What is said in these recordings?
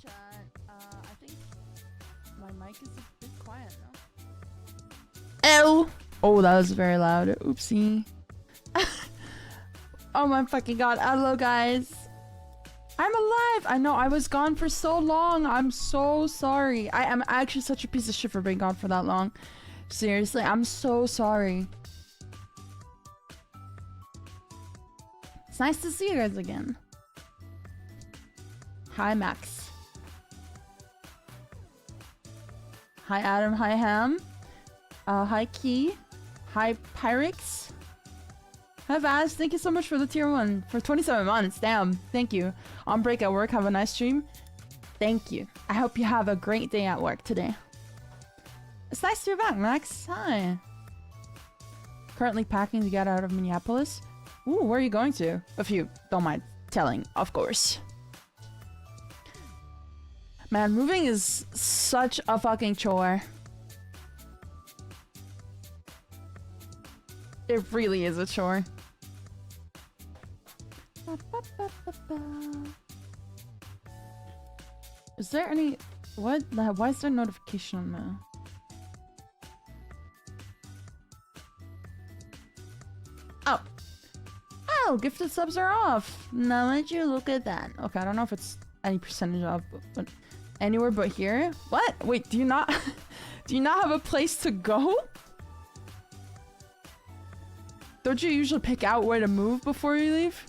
chat. I think my mic is a bit quiet now. Ew! Oh, that was very loud. Oopsie. Oh my fucking god. Hello, guys. I'm alive! I know, I was gone for so long. I'm so sorry. I am actually such a piece of shit for being gone for that long. Seriously, I'm so sorry. It's nice to see you guys again. Hi, Max. Hi, Adam. Hi, Ham. Hi, Key. Hi, Pyrex. Hi, Vaz. Thank you so much for the tier 1. For 27 months. Damn. Thank you. On break at work. Have a nice stream. Thank you. I hope you have a great day at work today. It's nice to be back, Max. Hi. Currently packing to get out of Minneapolis. Ooh, where are you going to? If you don't mind telling, of course. Man, moving is such a fucking chore. It really is a chore. Is there any... What? Why is there a notification on the... Oh. Oh, gifted subs are off. Now would you look at that? Okay, I don't know if it's any percentage off, but anywhere but here? What? Wait, do you not... do you not have a place to go? Don't you usually pick out where to move before you leave?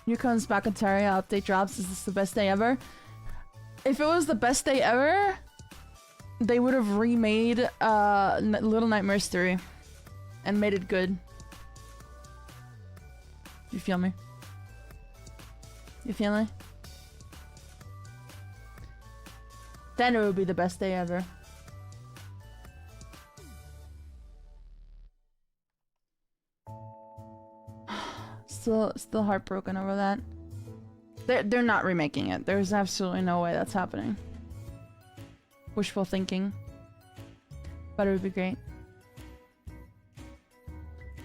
Yukon's back in Terraria, update drops. Is this the best day ever? If it was the best day ever, they would have remade Little Nightmares 3 and made it good. You feel me? You feel me? Then it would be the best day ever. Still heartbroken over that. They're not remaking it. There's absolutely no way that's happening. Wishful thinking. But it would be great.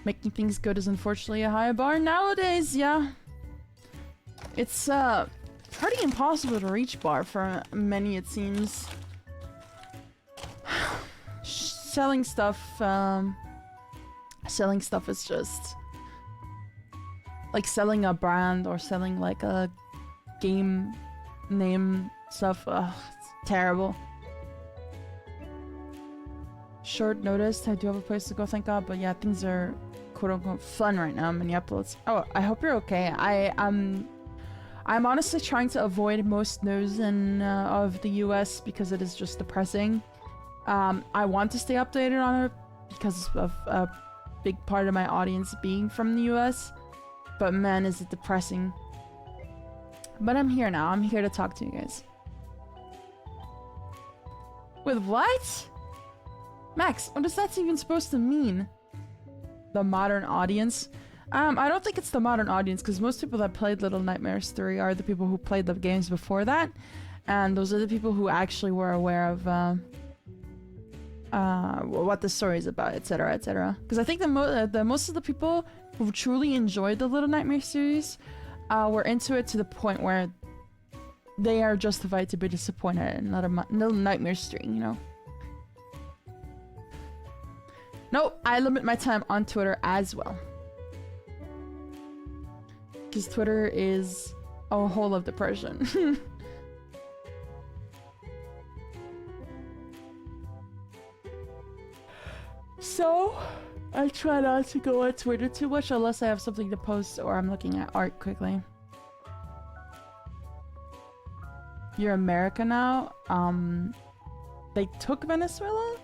Making things good is unfortunately a high bar nowadays, yeah. It's pretty impossible to reach bar for many, it seems. Selling stuff is just like selling a brand or selling like a game name stuff. Ugh, it's terrible. Short notice. I do have a place to go, thank God, but yeah, things are quote-unquote fun right now in Minneapolis. Oh, I hope you're okay. I'm honestly trying to avoid most news of the US because it is just depressing. I want to stay updated on it because of a big part of my audience being from the US, but man, is it depressing. But I'm here now. I'm here to talk to you guys. With what? Max, what is that even supposed to mean? The modern audience? I don't think it's the modern audience, because most people that played Little Nightmares 3 are the people who played the games before that, and those are the people who actually were aware of what the story is about, etc., etc. Because I think the most of the people who truly enjoyed the Little Nightmares series were into it to the point where they are justified to be disappointed in Little Nightmares 3, you know? Nope, I limit my time on Twitter as well. Because Twitter is a hole of depression. So, I try not to go on Twitter too much unless I have something to post or I'm looking at art quickly. You're America now? They took Venezuela?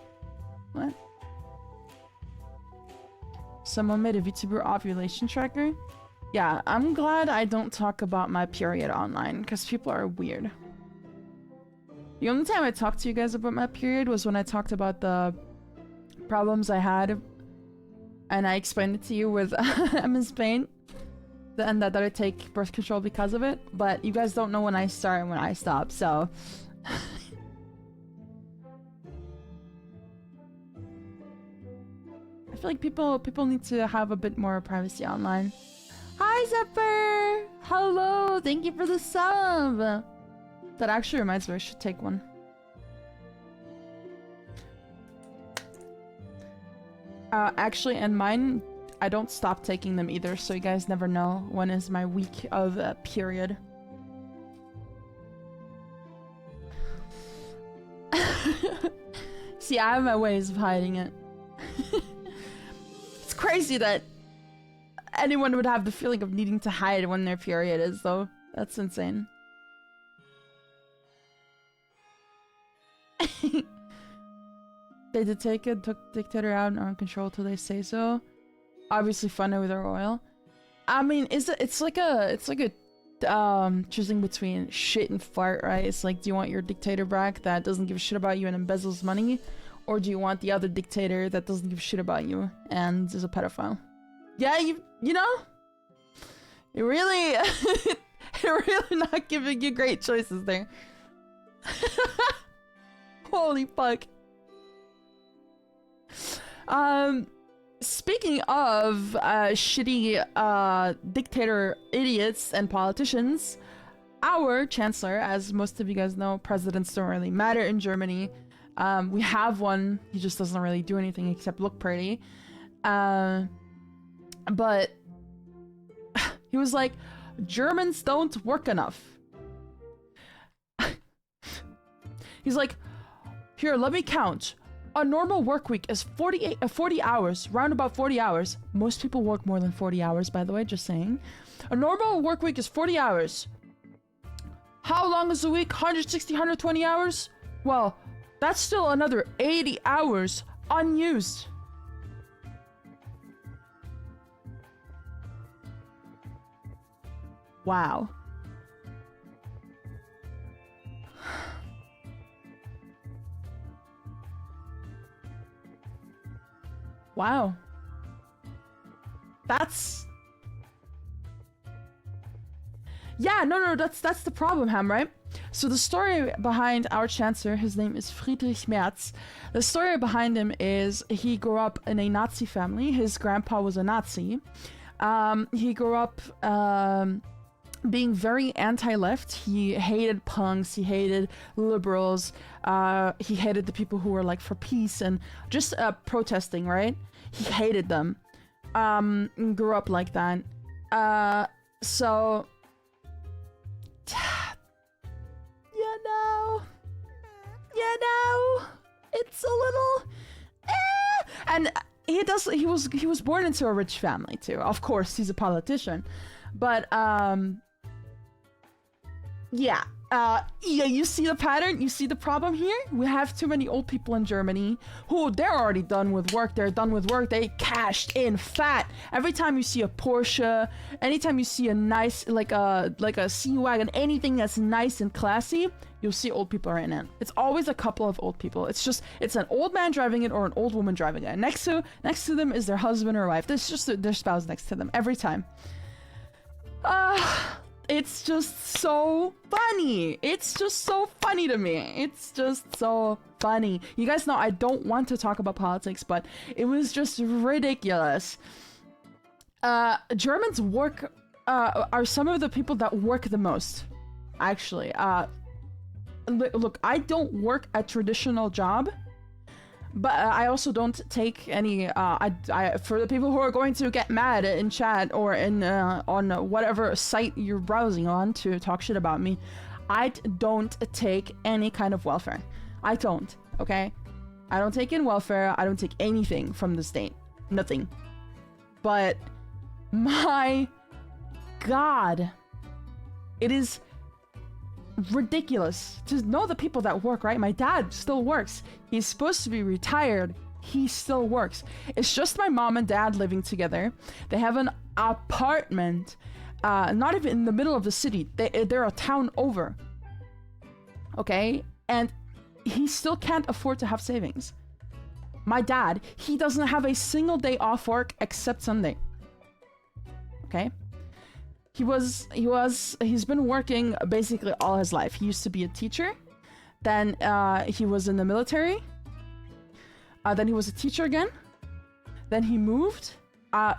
What? Someone made a VTuber ovulation tracker? Yeah, I'm glad I don't talk about my period online, because people are weird. The only time I talked to you guys about my period was when I talked about the problems I had, and I explained it to you with MS Paint, and that I take birth control because of it, but you guys don't know when I start and when I stop, so... feel like people need to have a bit more privacy online. Hi, Zephyr! Hello! Thank you for the sub! That actually reminds me, I should take one. Actually, and mine, I don't stop taking them either, so you guys never know when is my week of period. See, I have my ways of hiding it. It's crazy that anyone would have the feeling of needing to hide when their period is, though. That's insane. They did take it, took dictator out and are in control till they say so. Obviously funded with their oil. I mean, it's like a choosing between shit and fart, right? It's like, do you want your dictator back that doesn't give a shit about you and embezzles money? Or do you want the other dictator that doesn't give a shit about you and is a pedophile? Yeah, you know? You're really, you're really not giving you great choices there. Holy fuck. Speaking of shitty dictator idiots and politicians, our chancellor, as most of you guys know, presidents don't really matter in Germany. We have one, he just doesn't really do anything except look pretty. But he was like, Germans don't work enough. He's like, here, let me count. A normal work week is 40 hours, round about 40 hours. Most people work more than 40 hours, by the way, just saying. A normal work week is 40 hours. How long is a week? 160, 120 hours? Well, that's still another 80 hours unused. Wow. Wow. That's... Yeah, no, that's the problem, Ham, right? So the story behind our chancellor, his name is Friedrich Merz. The story behind him is he grew up in a Nazi family. His grandpa was a Nazi. He grew up being very anti-left. He hated punks, he hated liberals, he hated the people who were like for peace and just protesting, right? He hated them. Grew up like that. So you know, it's a little and he was born into a rich family too. Of course, he's a politician. But yeah, you see the pattern? You see the problem here? We have too many old people in Germany who they're already done with work. They're done with work. They cashed in fat. Every time you see a Porsche, anytime you see a nice like a C-Wagon, anything that's nice and classy, you'll see old people right in it. It's always a couple of old people. It's an old man driving it or an old woman driving it. And next to them is their husband or wife. There's just their spouse next to them every time. It's just so funny. It's just so funny to me. It's just so funny. You guys know I don't want to talk about politics, but it was just ridiculous. Germans are some of the people that work the most, actually. Look, I don't work a traditional job, but I also don't take any, for the people who are going to get mad in chat or in on whatever site you're browsing on to talk shit about me, I don't take any kind of welfare. I don't, okay? I don't take in welfare. I don't take anything from the state. Nothing. But my God, it is ridiculous to know the people that work, right? My dad still works. He's supposed to be retired. He still works. It's just my mom and dad living together. They have an apartment, not even in the middle of the city. They're a town over. Okay? And he still can't afford to have savings. My dad, he doesn't have a single day off work except Sunday. Okay? He's been working basically all his life. He used to be a teacher. Then he was in the military. Then he was a teacher again. Then he moved.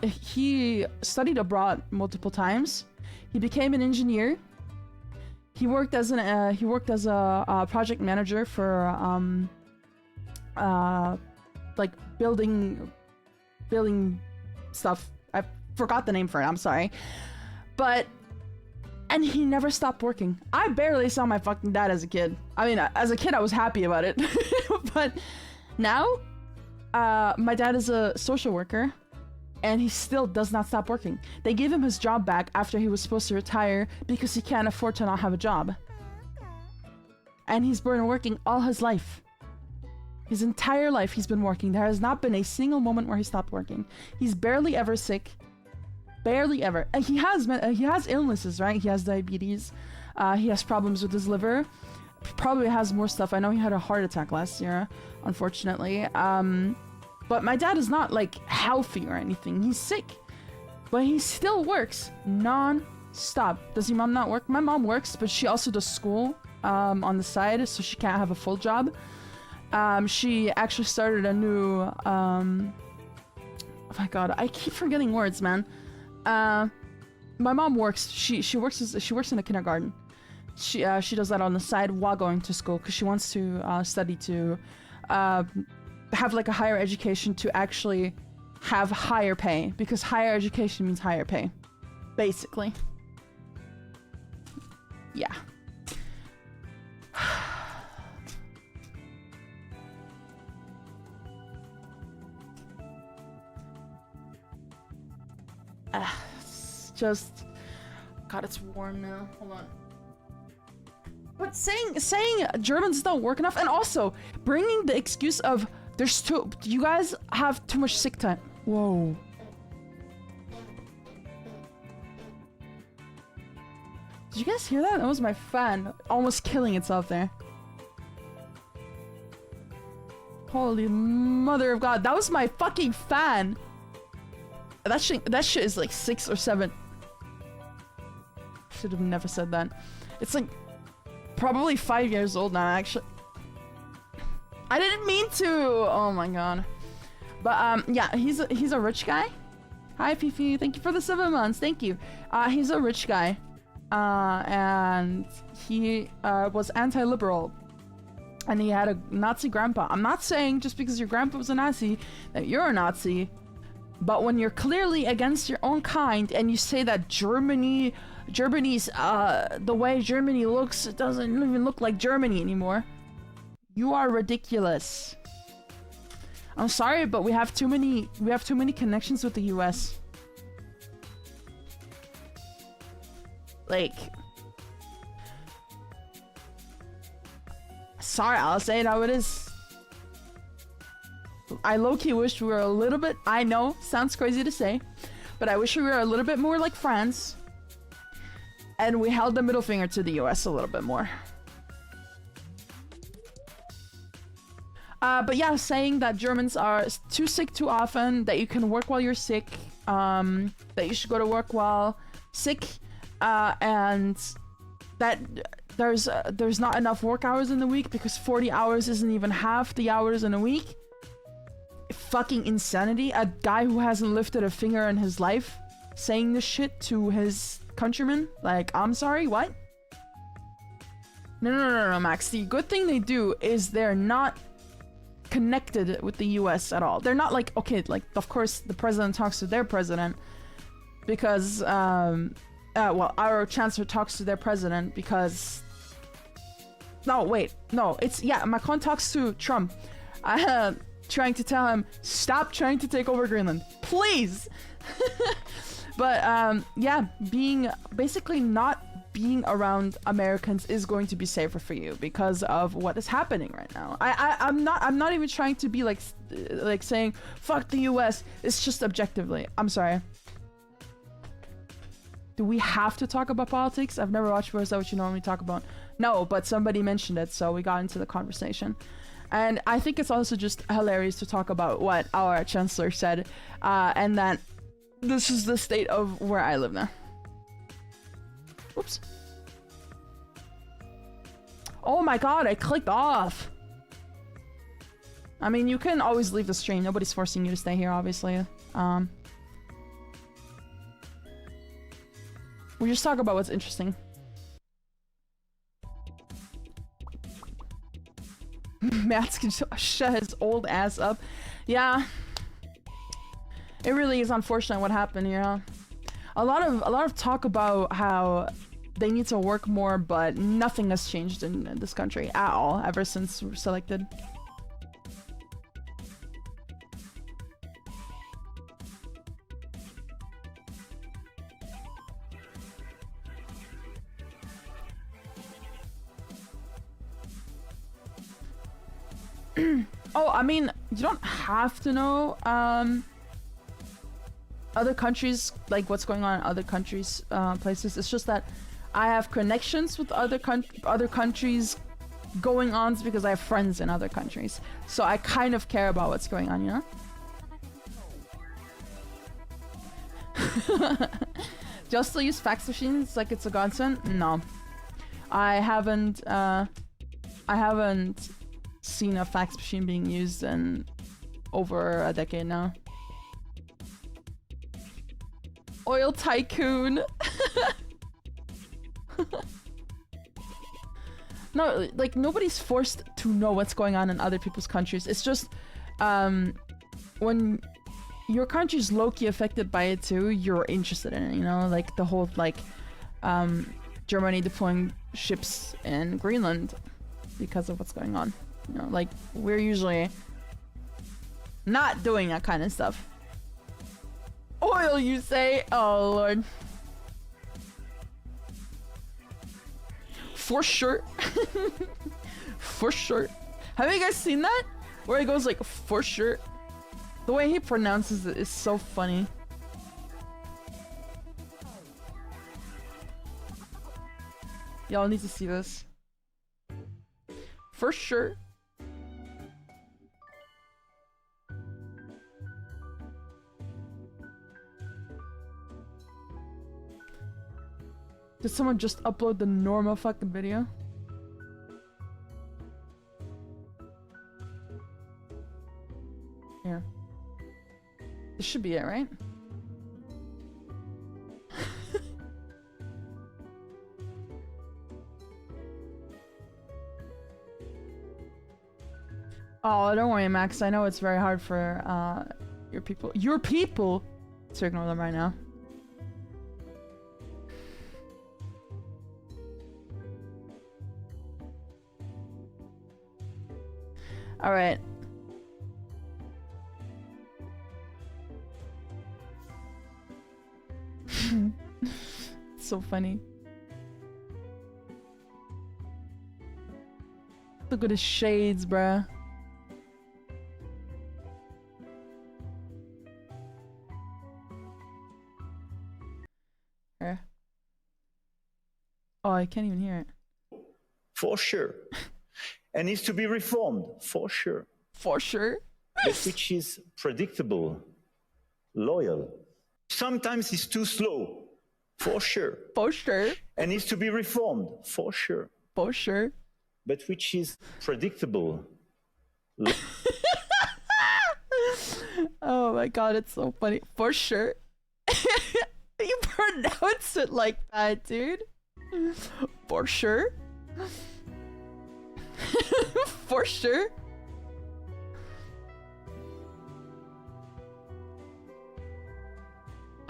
He studied abroad multiple times. He became an engineer. He worked as a project manager for like building stuff. I forgot the name for it. I'm sorry, and he never stopped working. I barely saw my fucking dad as a kid. I mean, as a kid, I was happy about it, but now, my dad is a social worker. And he still does not stop working. They gave him his job back after he was supposed to retire because he can't afford to not have a job. And he's been working all his life. His entire life he's been working. There has not been a single moment where he stopped working. He's barely ever sick. Barely ever. And he has illnesses, right? He has diabetes. He has problems with his liver. Probably has more stuff. I know he had a heart attack last year, unfortunately. But my dad is not, like, healthy or anything. He's sick. But he still works non-stop. Does your mom not work? My mom works, but she also does school on the side, so she can't have a full job. She actually started a new... oh my god, I keep forgetting words, man. My mom works. She works in a kindergarten. She does that on the side while going to school because she wants to study to... have like a higher education to actually have higher pay, because higher education means higher pay, basically. Yeah. It's just, God, it's warm now. Hold on. But saying Germans don't work enough, and also bringing the excuse of you guys have too much sick time. Whoa. Did you guys hear that? That was my fan almost killing itself there. Holy mother of God. That was my fucking fan. That shit is like 6 or 7. Should have never said that. It's like probably 5 years old now, actually. I didn't mean to. Oh my god. But yeah, he's a rich guy. Hi Fifi, thank you for the 7 months. Thank you. He's a rich guy, and he was anti-liberal, and he had a Nazi grandpa. I'm not saying just because your grandpa was a Nazi that you're a Nazi, but when you're clearly against your own kind and you say that Germany's the way Germany looks, it doesn't even look like Germany anymore. You are ridiculous. I'm sorry, but we have too many connections with the US. Like, sorry, I'll say it how it is. I low-key wish we were a little bit, I know, sounds crazy to say, but I wish we were a little bit more like France, and we held the middle finger to the US a little bit more. But yeah, saying that Germans are too sick too often, that you can work while you're sick, that you should go to work while sick, and that there's not enough work hours in the week because 40 hours isn't even half the hours in a week. Fucking insanity. A guy who hasn't lifted a finger in his life saying this shit to his countrymen. Like, I'm sorry, what? No, Max. The good thing they do is they're not connected with the US at all. They're not like, okay, like, of course the president talks to their president because well, our chancellor talks to their president because Macron talks to Trump, trying to tell him stop trying to take over Greenland, please. But yeah, basically not being around Americans is going to be safer for you because of what is happening right now. I'm not even trying to be like saying fuck the US. It's just objectively. I'm sorry. Do we have to talk about politics? I've never watched before. Is that what you normally talk about? No, but somebody mentioned it, so we got into the conversation. And I think it's also just hilarious to talk about what our chancellor said, and that this is the state of where I live now. Oops. Oh my god, I clicked off. I mean, you can always leave the stream. Nobody's forcing you to stay here, obviously. We just talk about what's interesting. Matt's can shut his old ass up. Yeah. It really is unfortunate what happened, you know? A lot of talk about how they need to work more, but nothing has changed in this country at all ever since we're selected. Oh, I mean, you don't have to know other countries, like what's going on in other countries, places. It's just that I have connections with other countries going on because I have friends in other countries. So I kind of care about what's going on, you know? Do you still use fax machines like it's a godsend? No. I haven't seen a fax machine being used in over a decade now. Oil tycoon. No, like nobody's forced to know what's going on in other people's countries. It's just when your country's low-key affected by it too, you're interested in it, you know? Like the whole like Germany deploying ships in Greenland because of what's going on. You know, like we're usually not doing that kind of stuff. Oil, you say? Oh lord. For sure. For sure. Have you guys seen that? Where he goes like, for sure. The way he pronounces it is so funny. Y'all need to see this. For sure. Did someone just upload the normal fucking video? Here. This should be it, right? Oh, don't worry, Max. I know it's very hard for your people to ignore them right now. All right. So funny. Look at his shades, bruh. Here. Oh, I can't even hear it. For sure. And needs to be reformed, for sure. For sure. But which is predictable, loyal. Sometimes it's too slow, for sure. For sure. And needs to be reformed, for sure. For sure. But which is predictable. Oh my god, it's so funny. For sure. You pronounce it like that, dude. For sure. For sure.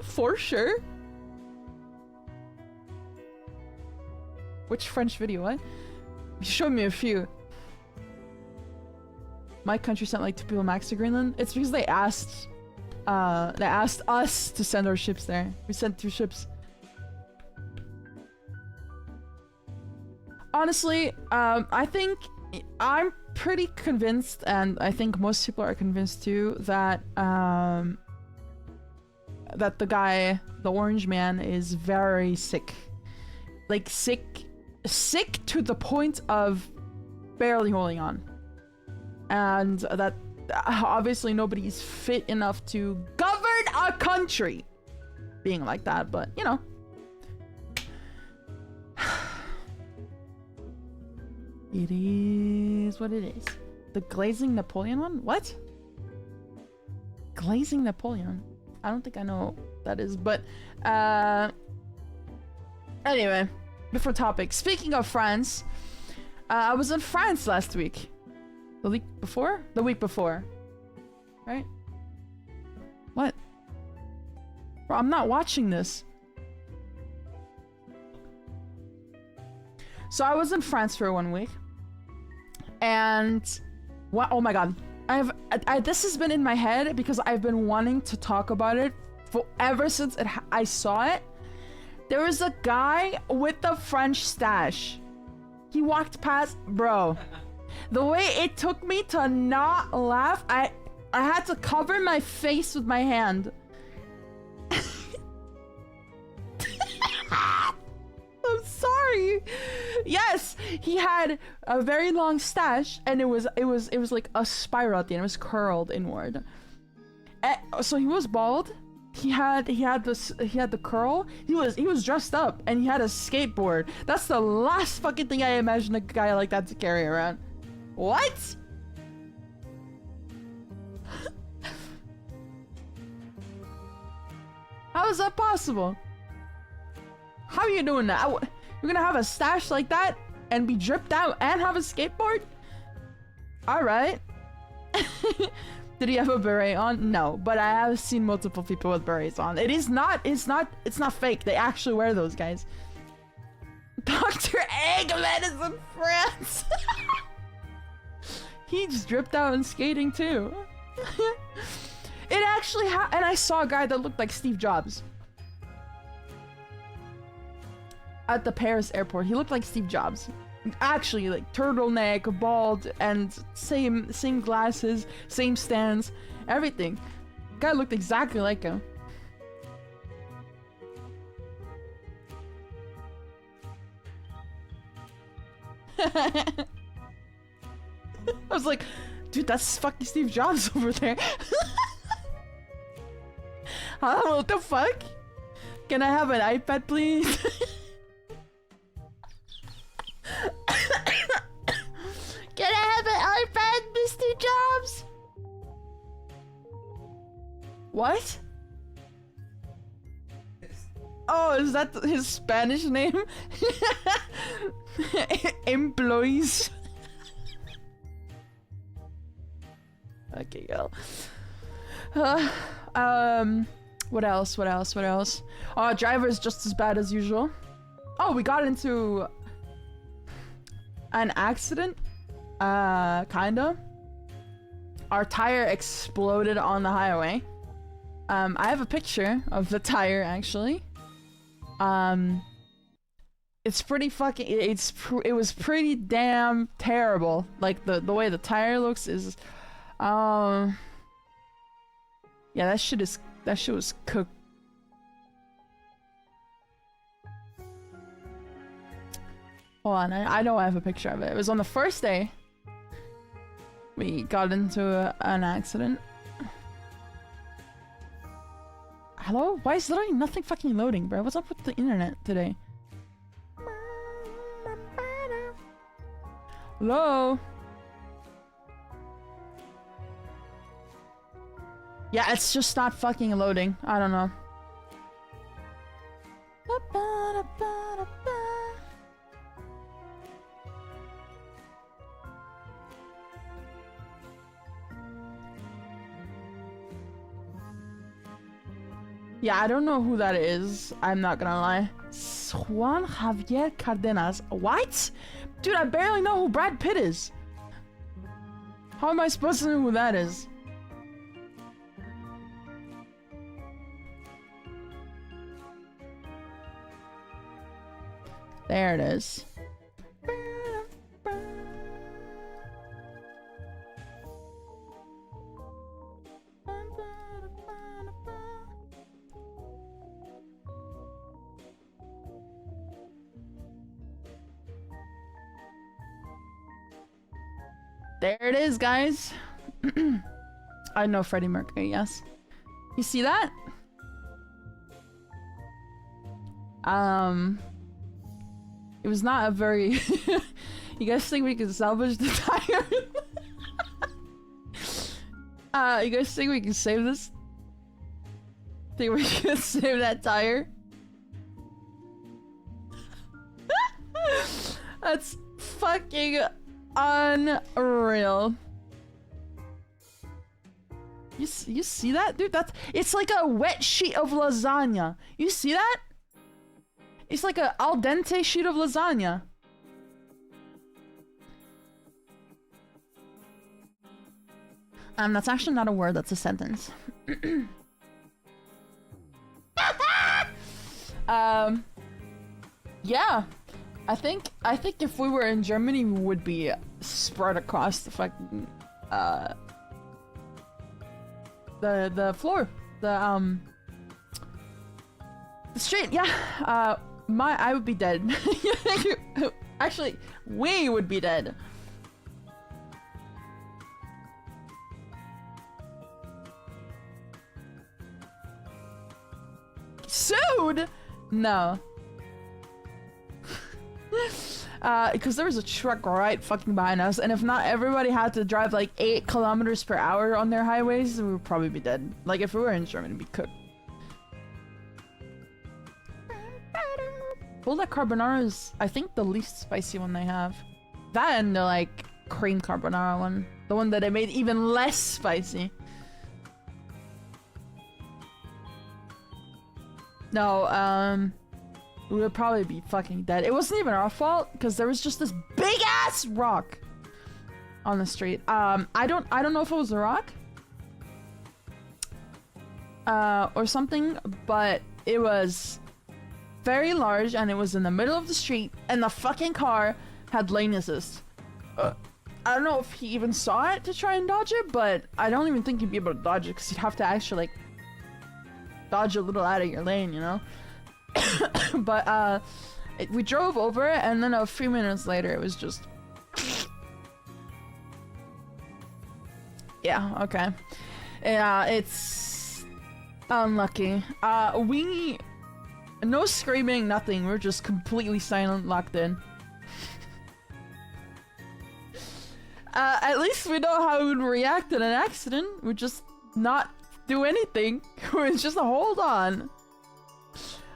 For sure. Which French video? What? You showed me a few. My country sent like 2 people max to Greenland. It's because they asked us to send our ships there. We sent 2 ships. Honestly, I think I'm pretty convinced, and I think most people are convinced too, that that the guy, the orange man, is very sick. Like sick to the point of barely holding on. And that obviously nobody's fit enough to govern a country being like that, but you know. It is what it is. The glazing Napoleon one? What? Glazing Napoleon? I don't think I know what that is, but anyway, different topic. Speaking of France, I was in France last week. The week before? The week before. Right? What? Bro, I'm not watching this. So I was in France for 1 week. And what? Oh my god. This has been in my head because I've been wanting to talk about it ever since I saw it. There was a guy with a French stash. He walked past, bro. The way it took me to not laugh, I had to cover my face with my hand. I'm sorry. Yes, he had a very long stash, and it was like a spiral at the end. It was curled inward. So he was bald. He had the curl. He was dressed up, and he had a skateboard. That's the last fucking thing I imagined a guy like that to carry around. What? How is that possible? How are you doing that? You're gonna have a stash like that and be dripped out and have a skateboard? Alright. Did he have a beret on? No, but I have seen multiple people with berets on. It's not fake. They actually wear those, guys. Dr. Eggman is in France. He's dripped out and skating too. It actually and I saw a guy that looked like Steve Jobs. At the Paris airport. He looked like Steve Jobs. Actually, like turtleneck, bald, and same glasses, same stance, everything. Guy looked exactly like him. I was like, dude, that's fucking Steve Jobs over there. Huh? What the fuck? Can I have an iPad, please? Can I have an iPad, Mr. Jobs? What? Oh, is that his Spanish name? Employees. Okay, girl. What else? Driver's just as bad as usual. Oh, we got into an accident. Kinda. Our tire exploded on the highway. I have a picture of the tire actually. It's pretty fucking. It was pretty damn terrible. Like the way the tire looks is, yeah, that shit was cooked. Hold on, I know I have a picture of it. It was on the first day we got into an accident. Hello? Why is literally nothing fucking loading, bro? What's up with the internet today? Hello? Yeah, it's just not fucking loading. I don't know. Yeah, I don't know who that is. I'm not gonna lie. Juan Javier Cardenas. What? Dude, I barely know who Brad Pitt is. How am I supposed to know who that is? There it is. There it is, guys. I know Freddie Mercury, yes. You see that? It was not a very... You guys think we can salvage the tire? You guys think we can save this? Think we can save that tire? That's fucking unreal. You see that? Dude, it's like a wet sheet of lasagna. You see that? It's like a al dente sheet of lasagna. That's actually not a word, that's a sentence. Yeah. I think if we were in Germany, we would be spread across the fucking, the floor. The street, yeah. I would be dead. Actually, we would be dead. Sued? No. Because there was a truck right fucking behind us, and if not everybody had to drive like 8 kilometers per hour on their highways, we would probably be dead. Like if we were in Germany, we'd be cooked. Bulldog carbonara is, I think, the least spicy one they have. That and the like cream carbonara one, the one that they made even less spicy. No, we would probably be fucking dead. It wasn't even our fault because there was just this big ass rock on the street. I don't know if it was a rock or something, but it was very large and it was in the middle of the street and the fucking car had lane assist. I don't know if he even saw it to try and dodge it, but I don't even think he'd be able to dodge it because you'd have to actually like dodge a little out of your lane, you know? But we drove over it, and then a few minutes later it was just yeah, okay. Yeah, it's unlucky. No screaming, nothing. We're just completely silent, locked in. At least we know how we would react in an accident. We just not do anything. We just hold on.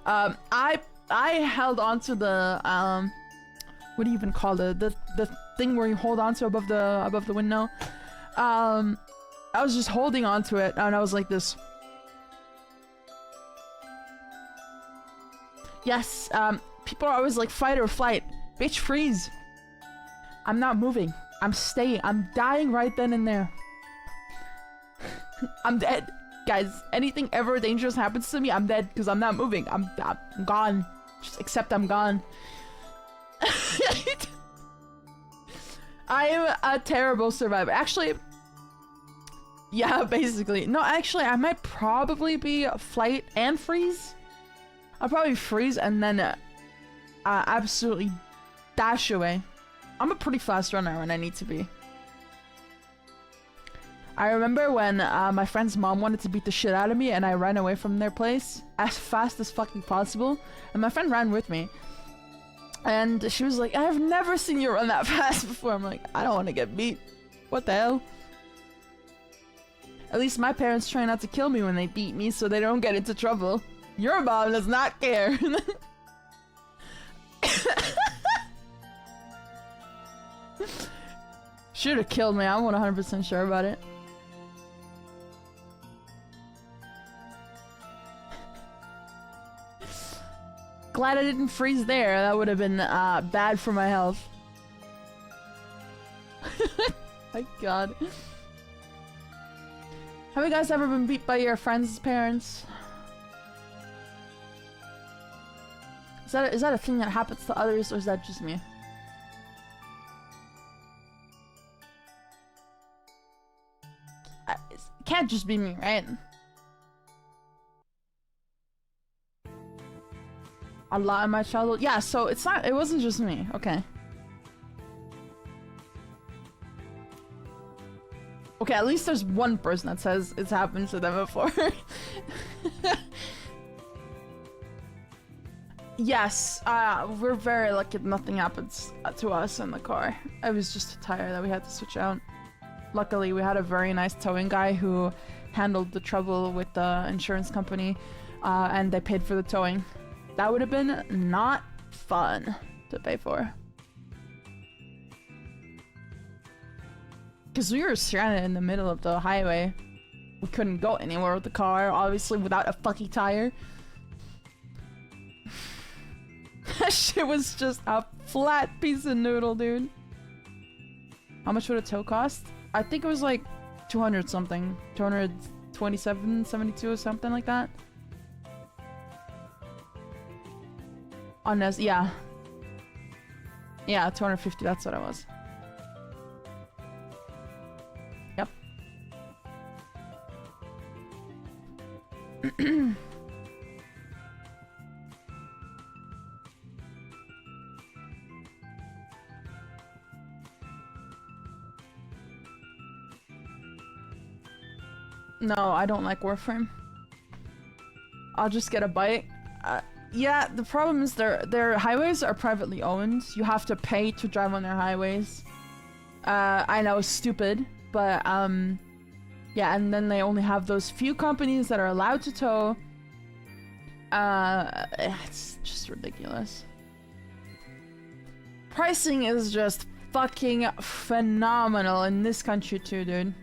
I held on to the what do you even call it? The thing where you hold on to above the window. I was just holding on to it, and I was like this. Yes, people are always like fight or flight. Bitch, freeze. I'm not moving. I'm staying. I'm dying right then and there. I'm dead. Guys, anything ever dangerous happens to me, I'm dead because I'm not moving. I'm gone. Just accept I'm gone. I am a terrible survivor. Actually, yeah, basically. No, actually, I might probably be flight and freeze. I'll probably freeze and then absolutely dash away. I'm a pretty fast runner when I need to be. I remember when my friend's mom wanted to beat the shit out of me and I ran away from their place as fast as fucking possible. And my friend ran with me. And she was like, I've never seen you run that fast before. I'm like, I don't want to get beat. What the hell? At least my parents try not to kill me when they beat me so they don't get into trouble. Your mom does not care. Should have killed me. I'm 100% sure about it. Glad I didn't freeze there. That would have been bad for my health. My god. Have you guys ever been beat by your friends' parents? Is that a thing that happens to others, or is that just me? It can't just be me, right? A lot in my childhood. Yeah, so it wasn't just me. Okay. Okay, at least there's one person that says it's happened to them before. Yes, we're very lucky nothing happens to us in the car. It was just a tire that we had to switch out. Luckily, we had a very nice towing guy who handled the trouble with the insurance company, and they paid for the towing. That would have been not fun to pay for. Because we were stranded in the middle of the highway. We couldn't go anywhere with the car, obviously without a fucking tire. That shit was just a flat piece of noodle, dude. How much would a tow cost? I think it was like 200 something. 227, 72 or something like that. On this, yeah. Yeah, 250, that's what it was. Yep. No, I don't like Warframe. I'll just get a bike. Yeah, the problem is their highways are privately owned. You have to pay to drive on their highways. I know, stupid, but yeah, and then they only have those few companies that are allowed to tow. It's just ridiculous. Pricing is just fucking phenomenal in this country too, dude.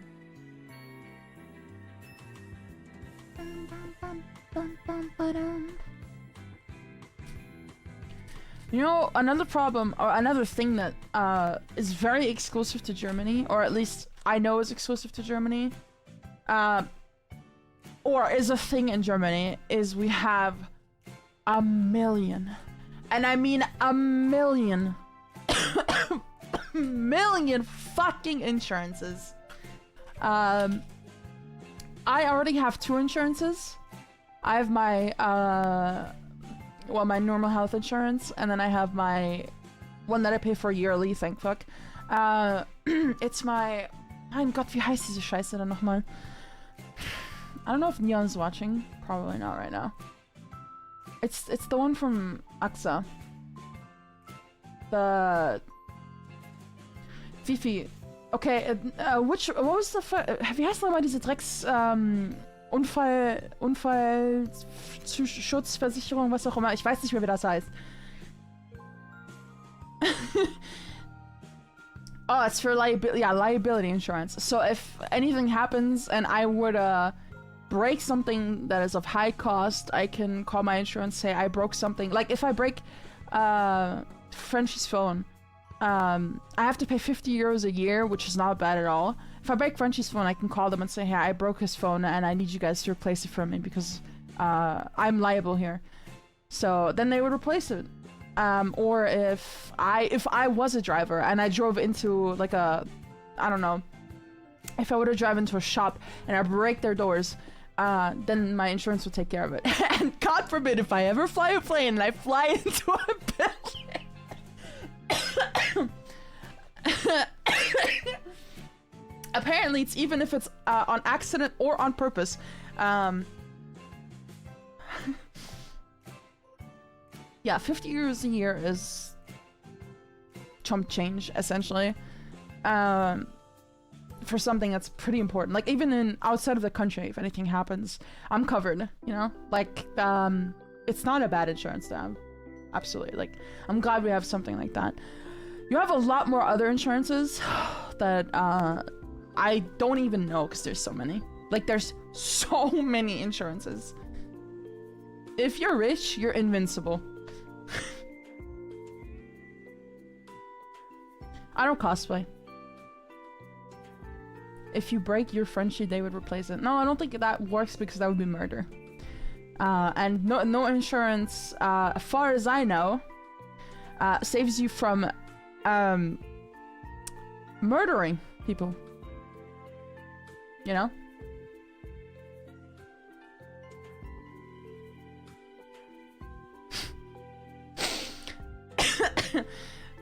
You know, another problem, or another thing that is very exclusive to Germany, or at least I know is exclusive to Germany, or is a thing in Germany, is we have a million, and I mean a million, million fucking insurances. I already have 2 insurances. I have my, well, my normal health insurance, and then I have my one that I pay for yearly, thank fuck. It's my... Mein Gott, wie heißt diese Scheiße dann nochmal? I don't know if Neon's watching. Probably not right now. It's the one from AXA. The... Fifi. Okay, what was the... Wie heißt nochmal diese Drecks... Unfallschutzversicherung, was auch immer. Ich weiß nicht mehr, wie das heißt. Oh, it's for liability. Yeah, liability insurance. So if anything happens and I were to break something that is of high cost, I can call my insurance, say I broke something. Like if I break Frenchie's phone, I have to pay 50 euros a year, which is not bad at all. If I break Frenchie's phone, I can call them and say, hey, I broke his phone and I need you guys to replace it for me because I'm liable here. So then they would replace it. Or if I was a driver and I drove into like a, I don't know, if I were to drive into a shop and I break their doors, then my insurance would take care of it. And God forbid if I ever fly a plane and I fly into a building. Apparently, it's even if it's on accident or on purpose. Yeah, 50 euros a year is chump change, essentially. For something that's pretty important. Like, even in outside of the country, if anything happens, I'm covered, you know? Like, it's not a bad insurance to have. Absolutely. Like, I'm glad we have something like that. You have a lot more other insurances that, I don't even know because there's so many. Like, there's so many insurances. If you're rich, you're invincible. I don't cosplay. If you break your Frenchie, they would replace it. No, I don't think that works because that would be murder. And no insurance, as far as I know, saves you from murdering people. You know?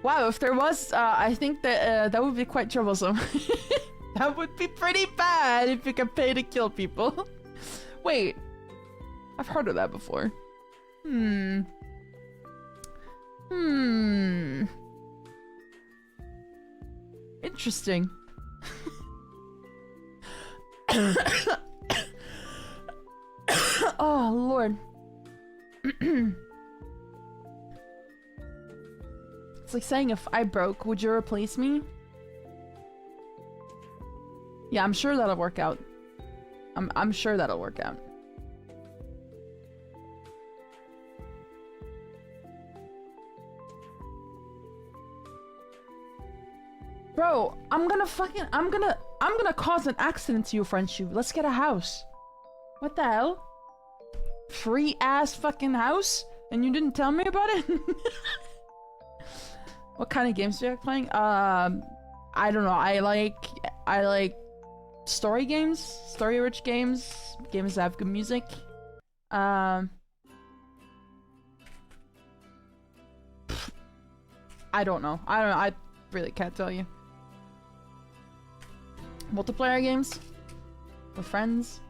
Wow, if there was, I think that that would be quite troublesome. That would be pretty bad if you can pay to kill people. Wait, I've heard of that before. Interesting. Oh, Lord. It's like saying if I broke, would you replace me? Yeah, I'm sure that'll work out. I'm sure that'll work out. Bro, I'm gonna cause an accident to you, Frenchie. Let's get a house. What the hell? Free ass fucking house? And you didn't tell me about it? What kind of games do you like playing? I don't know. I like story games, story-rich games, games that have good music. I don't know. I really can't tell you. Multiplayer games with friends.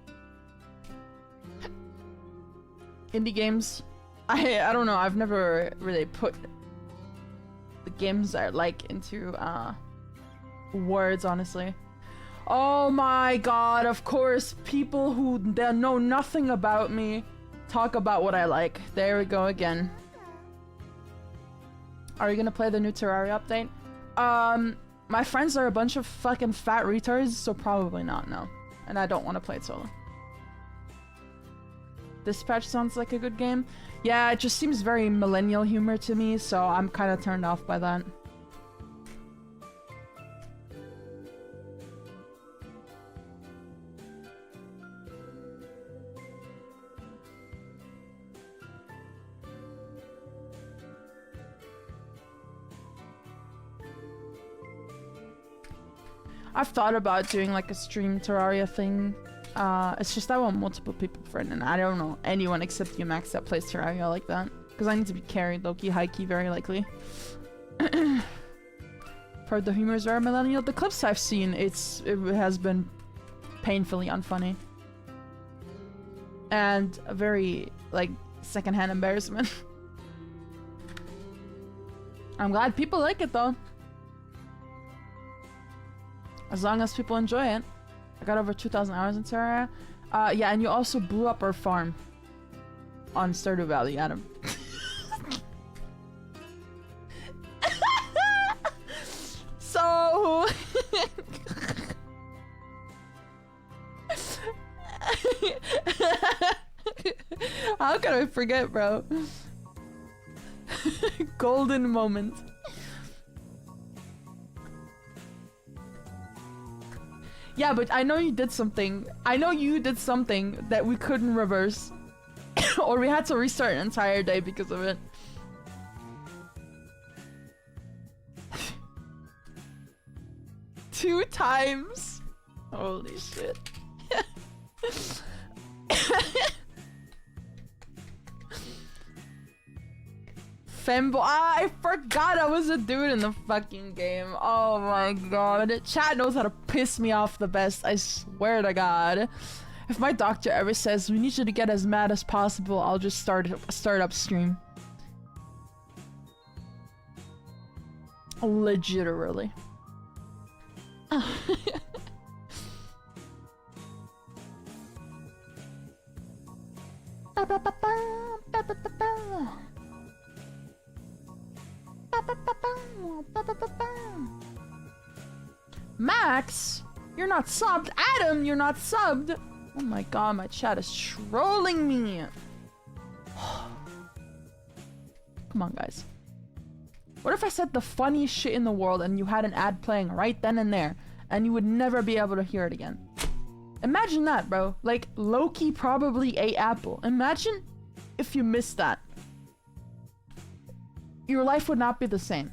Indie games. I don't know. I've never really put the games I like into words, honestly. Oh my god, of course, people who know nothing about me talk about what I like. There we go again. Are you gonna play the new Terraria update? My friends are a bunch of fucking fat retards, so probably not, no. And I don't want to play it solo. Dispatch sounds like a good game. Yeah, it just seems very millennial humor to me, so I'm kind of turned off by that. I've thought about doing like a stream Terraria thing. It's just I want multiple people friend, and I don't know anyone except you, Max, that plays Terraria like that. Because I need to be carried, low-key, high-key, very likely. Heard the humor is very millennial. The clips I've seen, it has been painfully unfunny. And a very, like, secondhand embarrassment. I'm glad people like it, though. As long as people enjoy it. I got over 2,000 hours in Terraria. Yeah, and you also blew up our farm. On Stardew Valley, Adam. So... How can I forget, bro? Golden moment. Yeah, but I know you did something. I know you did something that we couldn't reverse. Or we had to restart an entire day because of it. Two times? Holy shit. Femboy. Ah, I forgot I was a dude in the fucking game. Oh my god. Chat knows how to piss me off the best. I swear to god. If my doctor ever says we need you to get as mad as possible, I'll just start up stream. Literally. Max, you're not subbed. Adam, you're not subbed. Oh my god, my chat is trolling me. Come on, guys. What if I said the funniest shit in the world and you had an ad playing right then and there, and you would never be able to hear it again? Imagine that, bro. Like, Loki probably ate apple. Imagine if you missed that. Your life would not be the same.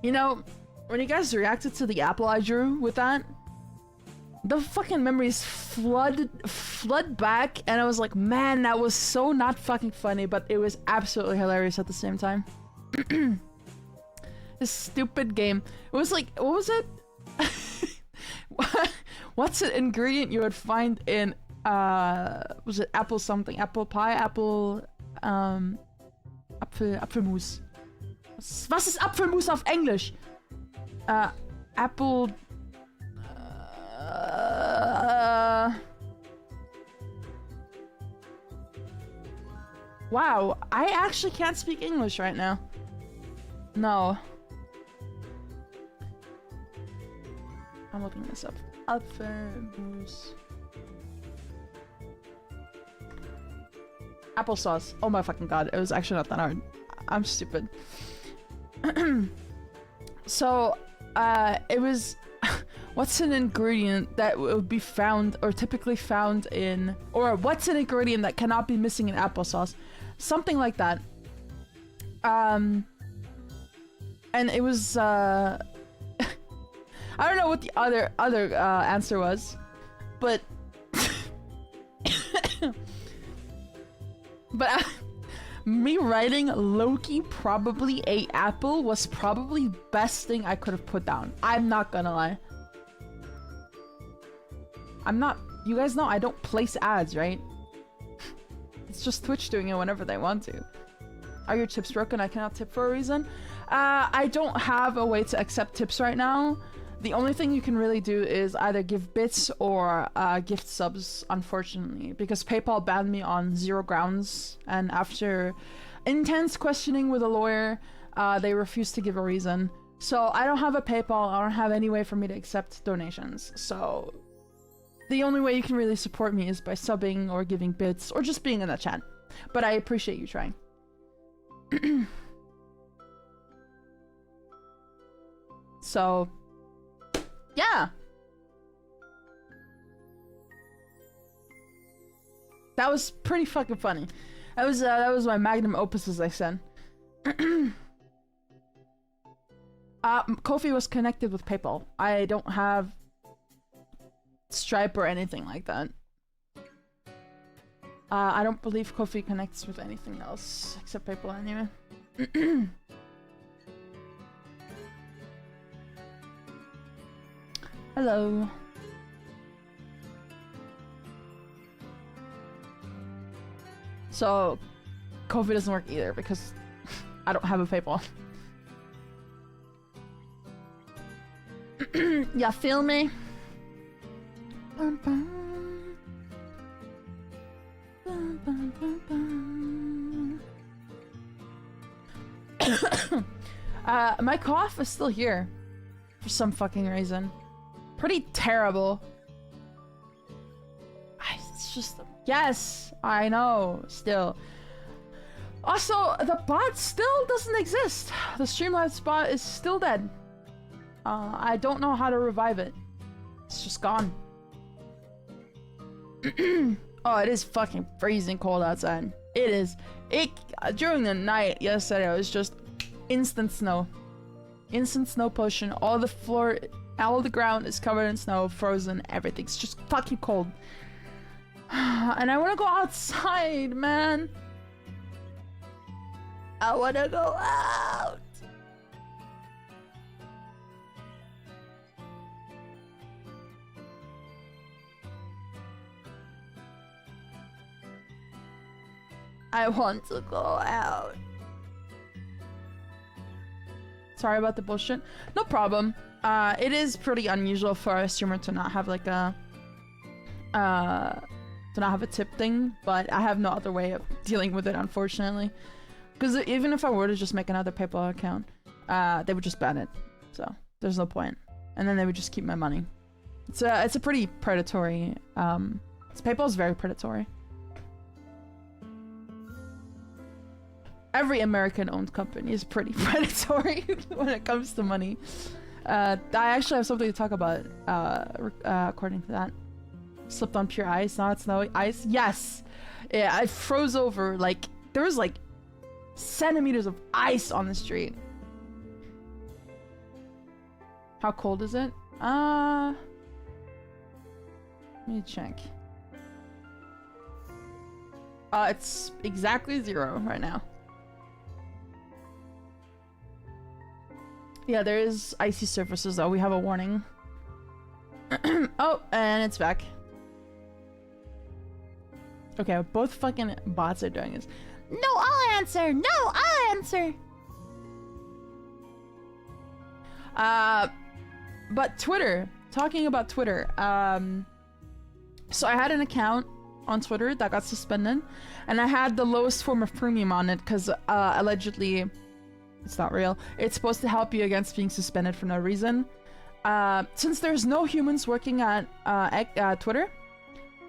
You know, when you guys reacted to the apple I drew with that, the fucking memories flood back, and I was like, man, that was so not fucking funny, but it was absolutely hilarious at the same time. This stupid game. It was like, what was it? What's an ingredient you would find in, was it apple something? Apple pie? Apple, Apfelmus. Was ist Apfelmus auf Englisch? Apple... Wow, I actually can't speak English right now. No. I'm looking this up. Apfelmus. Applesauce. Oh my fucking god, it was actually not that hard. I'm stupid. So, it was... What's an ingredient that would be found, or typically found in... Or what's an ingredient that cannot be missing in applesauce? Something like that. And it was, I don't know what the other answer was, but... but me writing Loki probably ate apple was probably the best thing I could have put down. I'm not gonna lie. I'm not... You guys know I don't place ads, right? It's just Twitch doing it whenever they want to. Are your tips broken? I cannot tip for a reason. I don't have a way to accept tips right now. The only thing you can really do is either give bits or gift subs, unfortunately, because PayPal banned me on 0 grounds, and after intense questioning with a lawyer, they refused to give a reason. So I don't have a PayPal, I don't have any way for me to accept donations, so the only way you can really support me is by subbing or giving bits or just being in the chat. But I appreciate you trying. So, yeah. That was pretty fucking funny. That was my magnum opus, as I said. Ko-fi was connected with PayPal. I don't have Stripe or anything like that. I don't believe Ko-fi connects with anything else except PayPal anyway. Hello. So, Ko-fi doesn't work either because I don't have a PayPal. Yeah, feel me? My cough is still here for some fucking reason. Pretty terrible. It's just... Yes, I know, still. Also, the bot still doesn't exist. The Streamlabs bot is still dead. I don't know how to revive it. It's just gone. Oh, it is fucking freezing cold outside. It is. During the night yesterday, it was just instant snow. Instant snow potion. All the floor, all the ground is covered in snow, frozen, everything's just fucking cold. And I want to go outside, man. I want to go out. I want to go out. Sorry about the bullshit. No problem. It is pretty unusual for a streamer to not have like a tip thing, but I have no other way of dealing with it, unfortunately. Because even if I were to just make another PayPal account, they would just ban it. So there's no point. And then they would just keep my money. It's a pretty predatory. PayPal's very predatory. Every American-owned company is pretty predatory when it comes to money. I actually have something to talk about, according to that. Slipped on pure ice, not snowy ice. Yes! Yeah, I froze over, like, there was like centimeters of ice on the street. How cold is it? Let me check. It's exactly 0 right now. Yeah, there is icy surfaces though. We have a warning. Oh, and it's back. Okay, both fucking bots are doing this. No, I'll answer! No, I'll answer! But Twitter talking about Twitter. So I had an account on Twitter that got suspended, and I had the lowest form of premium on it because allegedly, it's not real. It's supposed to help you against being suspended for no reason. Since there's no humans working at Twitter,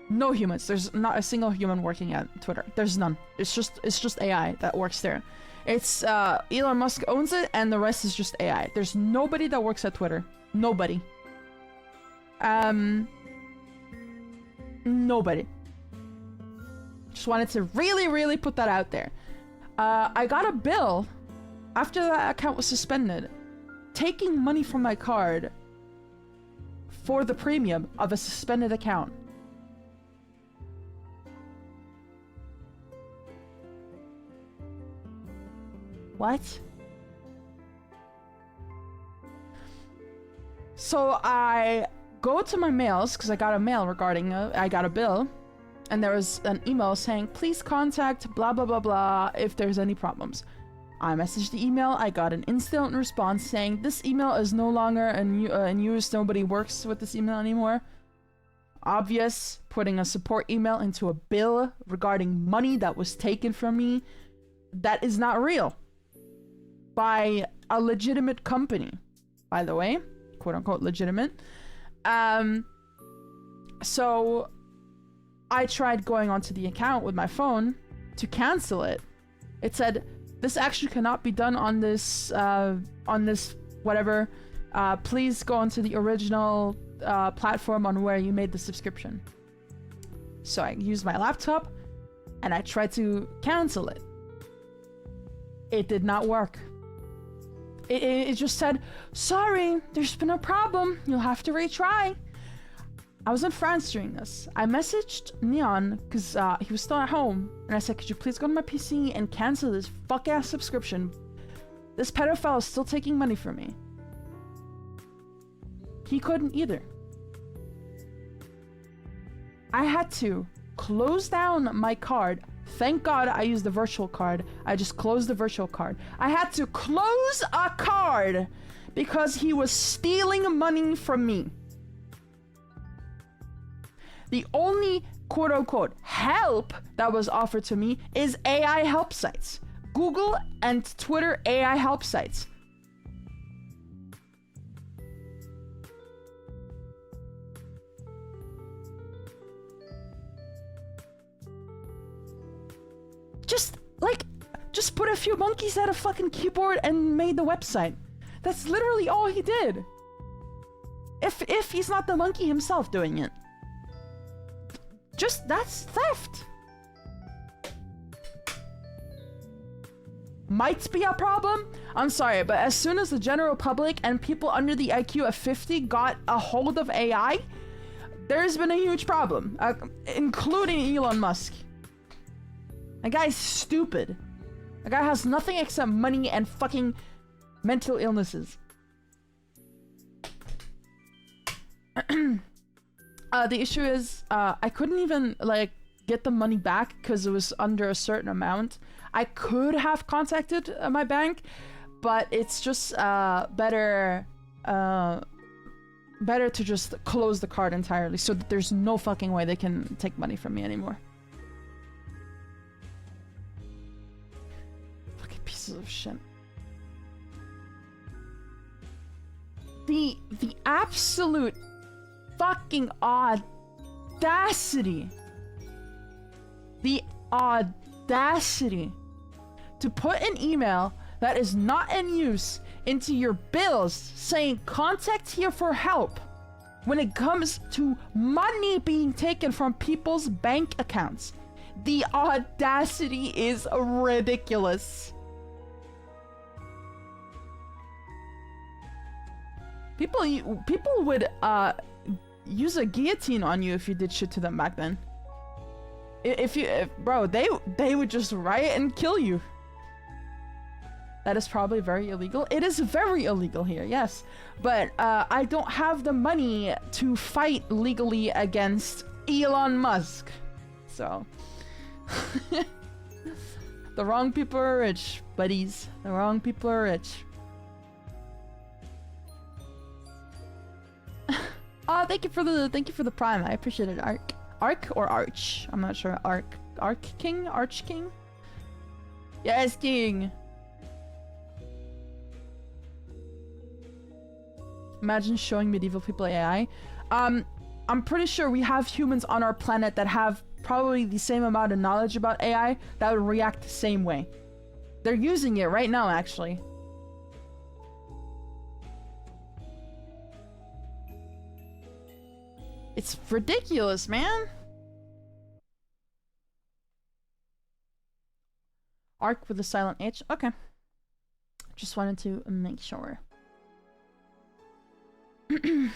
no humans. There's not a single human working at Twitter. There's none. It's just AI that works there. It's Elon Musk owns it, and the rest is just AI. There's nobody that works at Twitter. Nobody. Nobody. Just wanted to really put that out there. I got a bill after that account was suspended, taking money from my card for the premium of a suspended account. What? So I go to my mails because I got a mail regarding I got a bill, and there was an email saying please contact blah blah blah blah if there's any problems. I messaged the email. I got an instant response saying this email is no longer in use. Nobody works with this email anymore. Obvious, putting a support email into a bill regarding money that was taken from me that is not real by a legitimate company, by the way, quote unquote legitimate. So I tried going onto the account with my phone to cancel it. It said, this action cannot be done on this whatever. Please go onto the original platform on where you made the subscription. So I used my laptop and I tried to cancel it. It did not work. It just said, sorry, there's been a problem. You'll have to retry. I was in France during this. I messaged Neon because he was still at home. And I said, could you please go to my PC and cancel this fuck-ass subscription? This pedophile is still taking money from me. He couldn't either. I had to close down my card. Thank God I used the virtual card. I just closed the virtual card. I had to close a card because he was stealing money from me. The only quote-unquote help that was offered to me is AI help sites. Google and Twitter AI help sites. Just put a few monkeys at a fucking keyboard and made the website. That's literally all he did. If he's not the monkey himself doing it. Just, that's theft. Might be a problem. I'm sorry, but as soon as the general public and people under the IQ of 50 got a hold of AI, there's been a huge problem, including Elon Musk. That guy's stupid. That guy has nothing except money and fucking mental illnesses. The issue is, I couldn't even, like, get the money back because it was under a certain amount. I could have contacted my bank, but it's just better to just close the card entirely so that there's no fucking way they can take money from me anymore. Fucking pieces of shit. The absolute fucking audacity. The audacity to put an email that is not in use into your bills saying contact here for help when it comes to money being taken from people's bank accounts. The audacity is ridiculous. People would use a guillotine on you if you did shit to them back then. Bro, they would just riot and kill you. That is probably very illegal. It is very illegal here, yes. But I don't have the money to fight legally against Elon Musk. So the wrong people are rich, buddies. The wrong people are rich. Thank you for the prime. I appreciate it. Arc or Arch? I'm not sure. Arch King? Yes, King. Imagine showing medieval people AI. I'm pretty sure we have humans on our planet that have probably the same amount of knowledge about AI that would react the same way. They're using it right now, actually. It's ridiculous, man. Arc with a silent H. Okay. Just wanted to make sure. You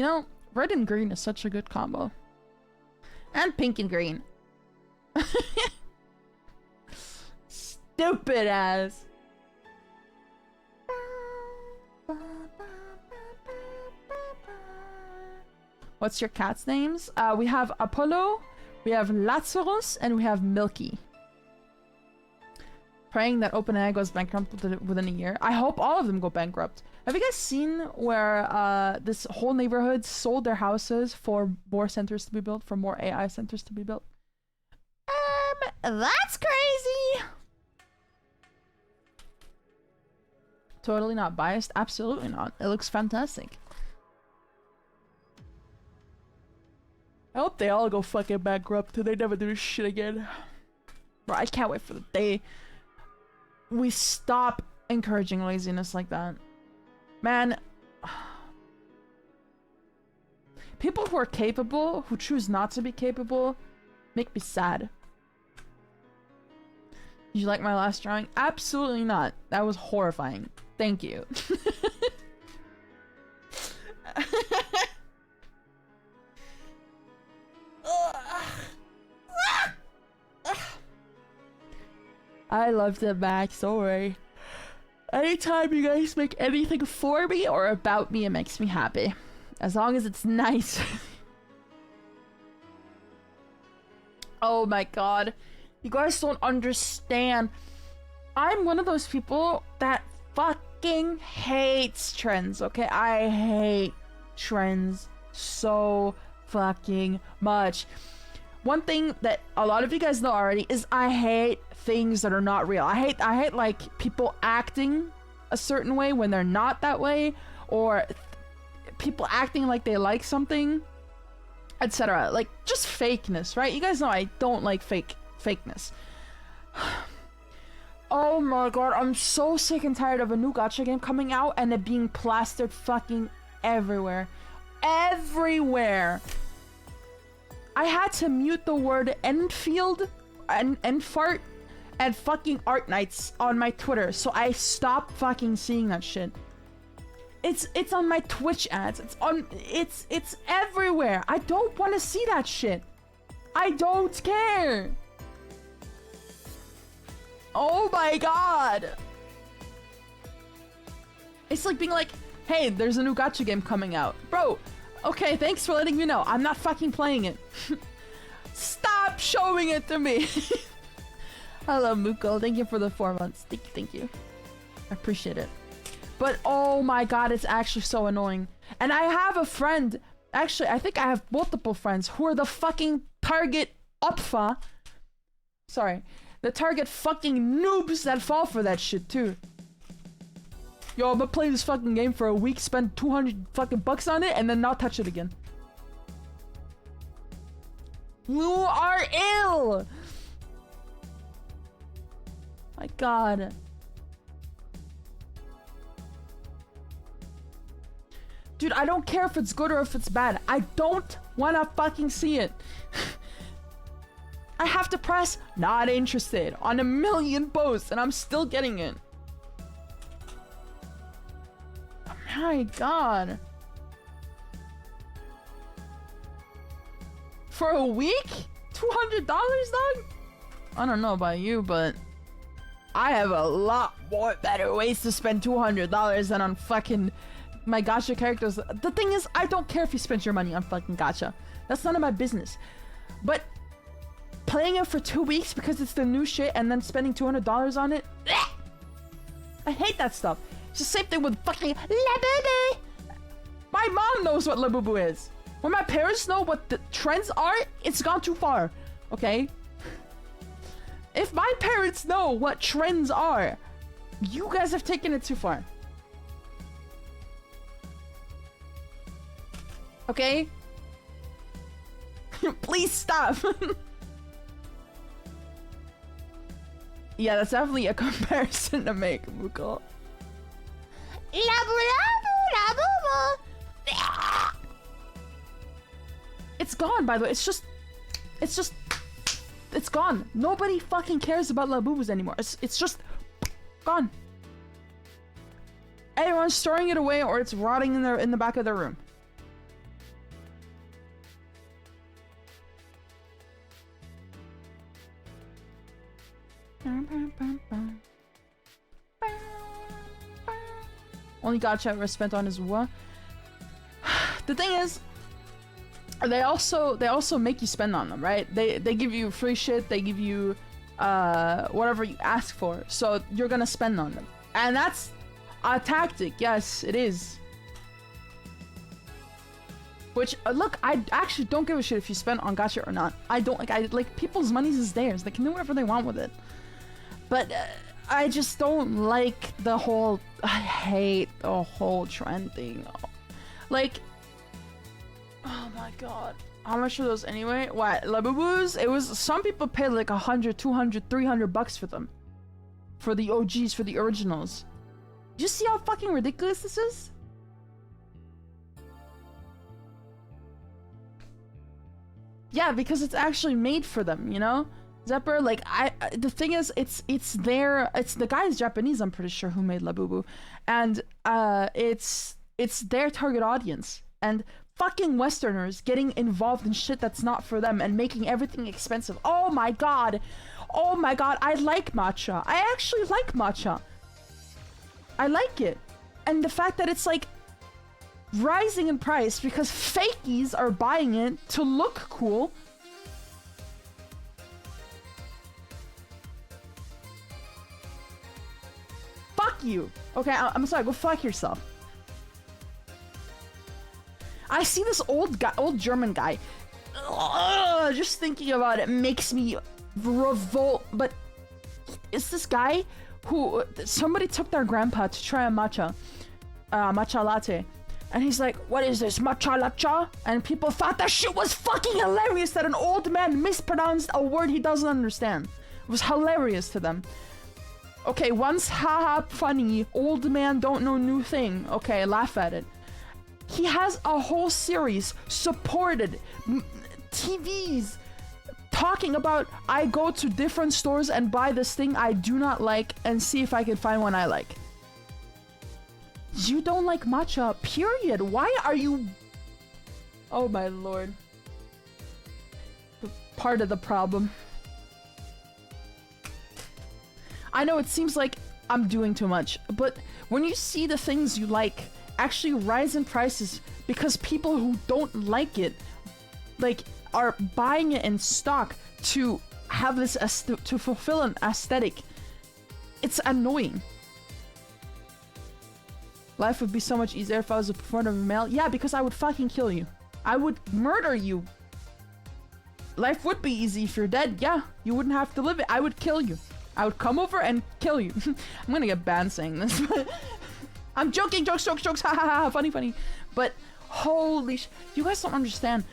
know, red and green is such a good combo. And pink and green. Stupid ass. What's your cat's names? We have Apollo, we have Lazarus, and we have Milky. Praying that OpenAI goes bankrupt within a year. I hope all of them go bankrupt. Have you guys seen where this whole neighborhood sold their houses for more centers to be built, for more AI centers to be built? That's crazy! Totally not biased. Absolutely not. It looks fantastic. I hope they all go fucking bankrupt and they never do this shit again. Bro, I can't wait for the day we stop encouraging laziness like that. Man, people who are capable, who choose not to be capable, make me sad. Did you like my last drawing? Absolutely not. That was horrifying. Thank you. I love the backstory. Anytime you guys make anything for me or about me, it makes me happy. As long as it's nice. Oh my god. You guys don't understand. I'm one of those people that fucking hates trends, okay? I hate trends so fucking much. One thing that a lot of you guys know already is I hate things that are not real. I hate like people acting a certain way when they're not that way, or people acting like they like something, etc. Like just fakeness, right? You guys know I don't like fakeness. Oh my god, I'm so sick and tired of a new gacha game coming out and it being plastered fucking everywhere. Everywhere. I had to mute the word Enfield and Enfart and fucking Art Nights on my Twitter, so I stopped fucking seeing that shit. It's on my Twitch ads. It's everywhere. I don't want to see that shit. I don't care. Oh my god. It's like being like, hey, there's a new gacha game coming out. Bro, okay, thanks for letting me know. I'm not fucking playing it. Stop showing it to me. Hello, Muko. Thank you for the 4 months. Thank you. I appreciate it. But oh my god, it's actually so annoying. And I have a friend, actually, I think I have multiple friends who are the fucking target opfa. Sorry. The target fucking noobs that fall for that shit too. Yo, I'm gonna play this fucking game for a week, spend 200 fucking bucks on it, and then not touch it again. You are ill! My god. Dude, I don't care if it's good or if it's bad. I don't wanna fucking see it. I have to press not interested on a million posts and I'm still getting it. My god. For a week? $200, dog? I don't know about you, but I have a lot more better ways to spend $200 than on fucking my gacha characters. The thing is, I don't care if you spent your money on fucking gacha. That's none of my business. But playing it for 2 weeks because it's the new shit and then spending $200 on it. I hate that stuff. It's the same thing with fucking Labubu. My mom knows what Labubu is. When my parents know what the trends are, it's gone too far. Okay? If my parents know what trends are, you guys have taken it too far. Okay? Please stop. Yeah, that's definitely a comparison to make, Mukul. It's gone, by the way. It's gone. Nobody fucking cares about Labubus anymore. It's just gone. Everyone's throwing it away or it's rotting in the back of their room. Only gacha ever spent on is what? The thing is, they also make you spend on them, right? They give you free shit, they give you whatever you ask for, so you're gonna spend on them. And that's a tactic, yes, it is. Which, look, I actually don't give a shit if you spend on gacha or not. I don't, like, people's money is theirs. They can do whatever they want with it. But I just don't like the whole, I hate the whole trend thing. Like, oh my god. How much are those anyway? What, Labubus? It was, some people paid like 100, 200, 300 bucks for them. For the OGs, for the originals. You see how fucking ridiculous this is? Yeah, because it's actually made for them, you know? Zepper, like, the thing is, it's the guy is Japanese, I'm pretty sure, who made Labubu. And, it's their target audience. And fucking Westerners getting involved in shit that's not for them and making everything expensive. Oh my god. Oh my god, I like matcha. I actually like matcha. I like it. And the fact that it's, like, rising in price because fakies are buying it to look cool. Fuck you. Okay, I'm sorry, go fuck yourself. I see this old German guy. Ugh, just thinking about it makes me revolt. But it's this guy who somebody took their grandpa to try a matcha latte. And he's like, what is this, matcha latte? And people thought that shit was fucking hilarious that an old man mispronounced a word he doesn't understand. It was hilarious to them. Okay, once, haha, funny, old man don't know new thing. Okay, laugh at it. He has a whole series, supported, TVs, talking about, I go to different stores and buy this thing I do not like and see if I can find one I like. You don't like matcha, period. Why are you... Oh my lord. Part of the problem. I know it seems like I'm doing too much, but when you see the things you like actually rise in prices because people who don't like it, like, are buying it in stock to have this, to fulfill an aesthetic, it's annoying. Life would be so much easier if I was a performative male. Yeah, because I would fucking kill you. I would murder you. Life would be easy if you're dead. Yeah, you wouldn't have to live it. I would kill you. I would come over and kill you. I'm gonna get banned saying this, but I'm joking. Jokes, ha ha ha. Funny. But holy you guys don't understand.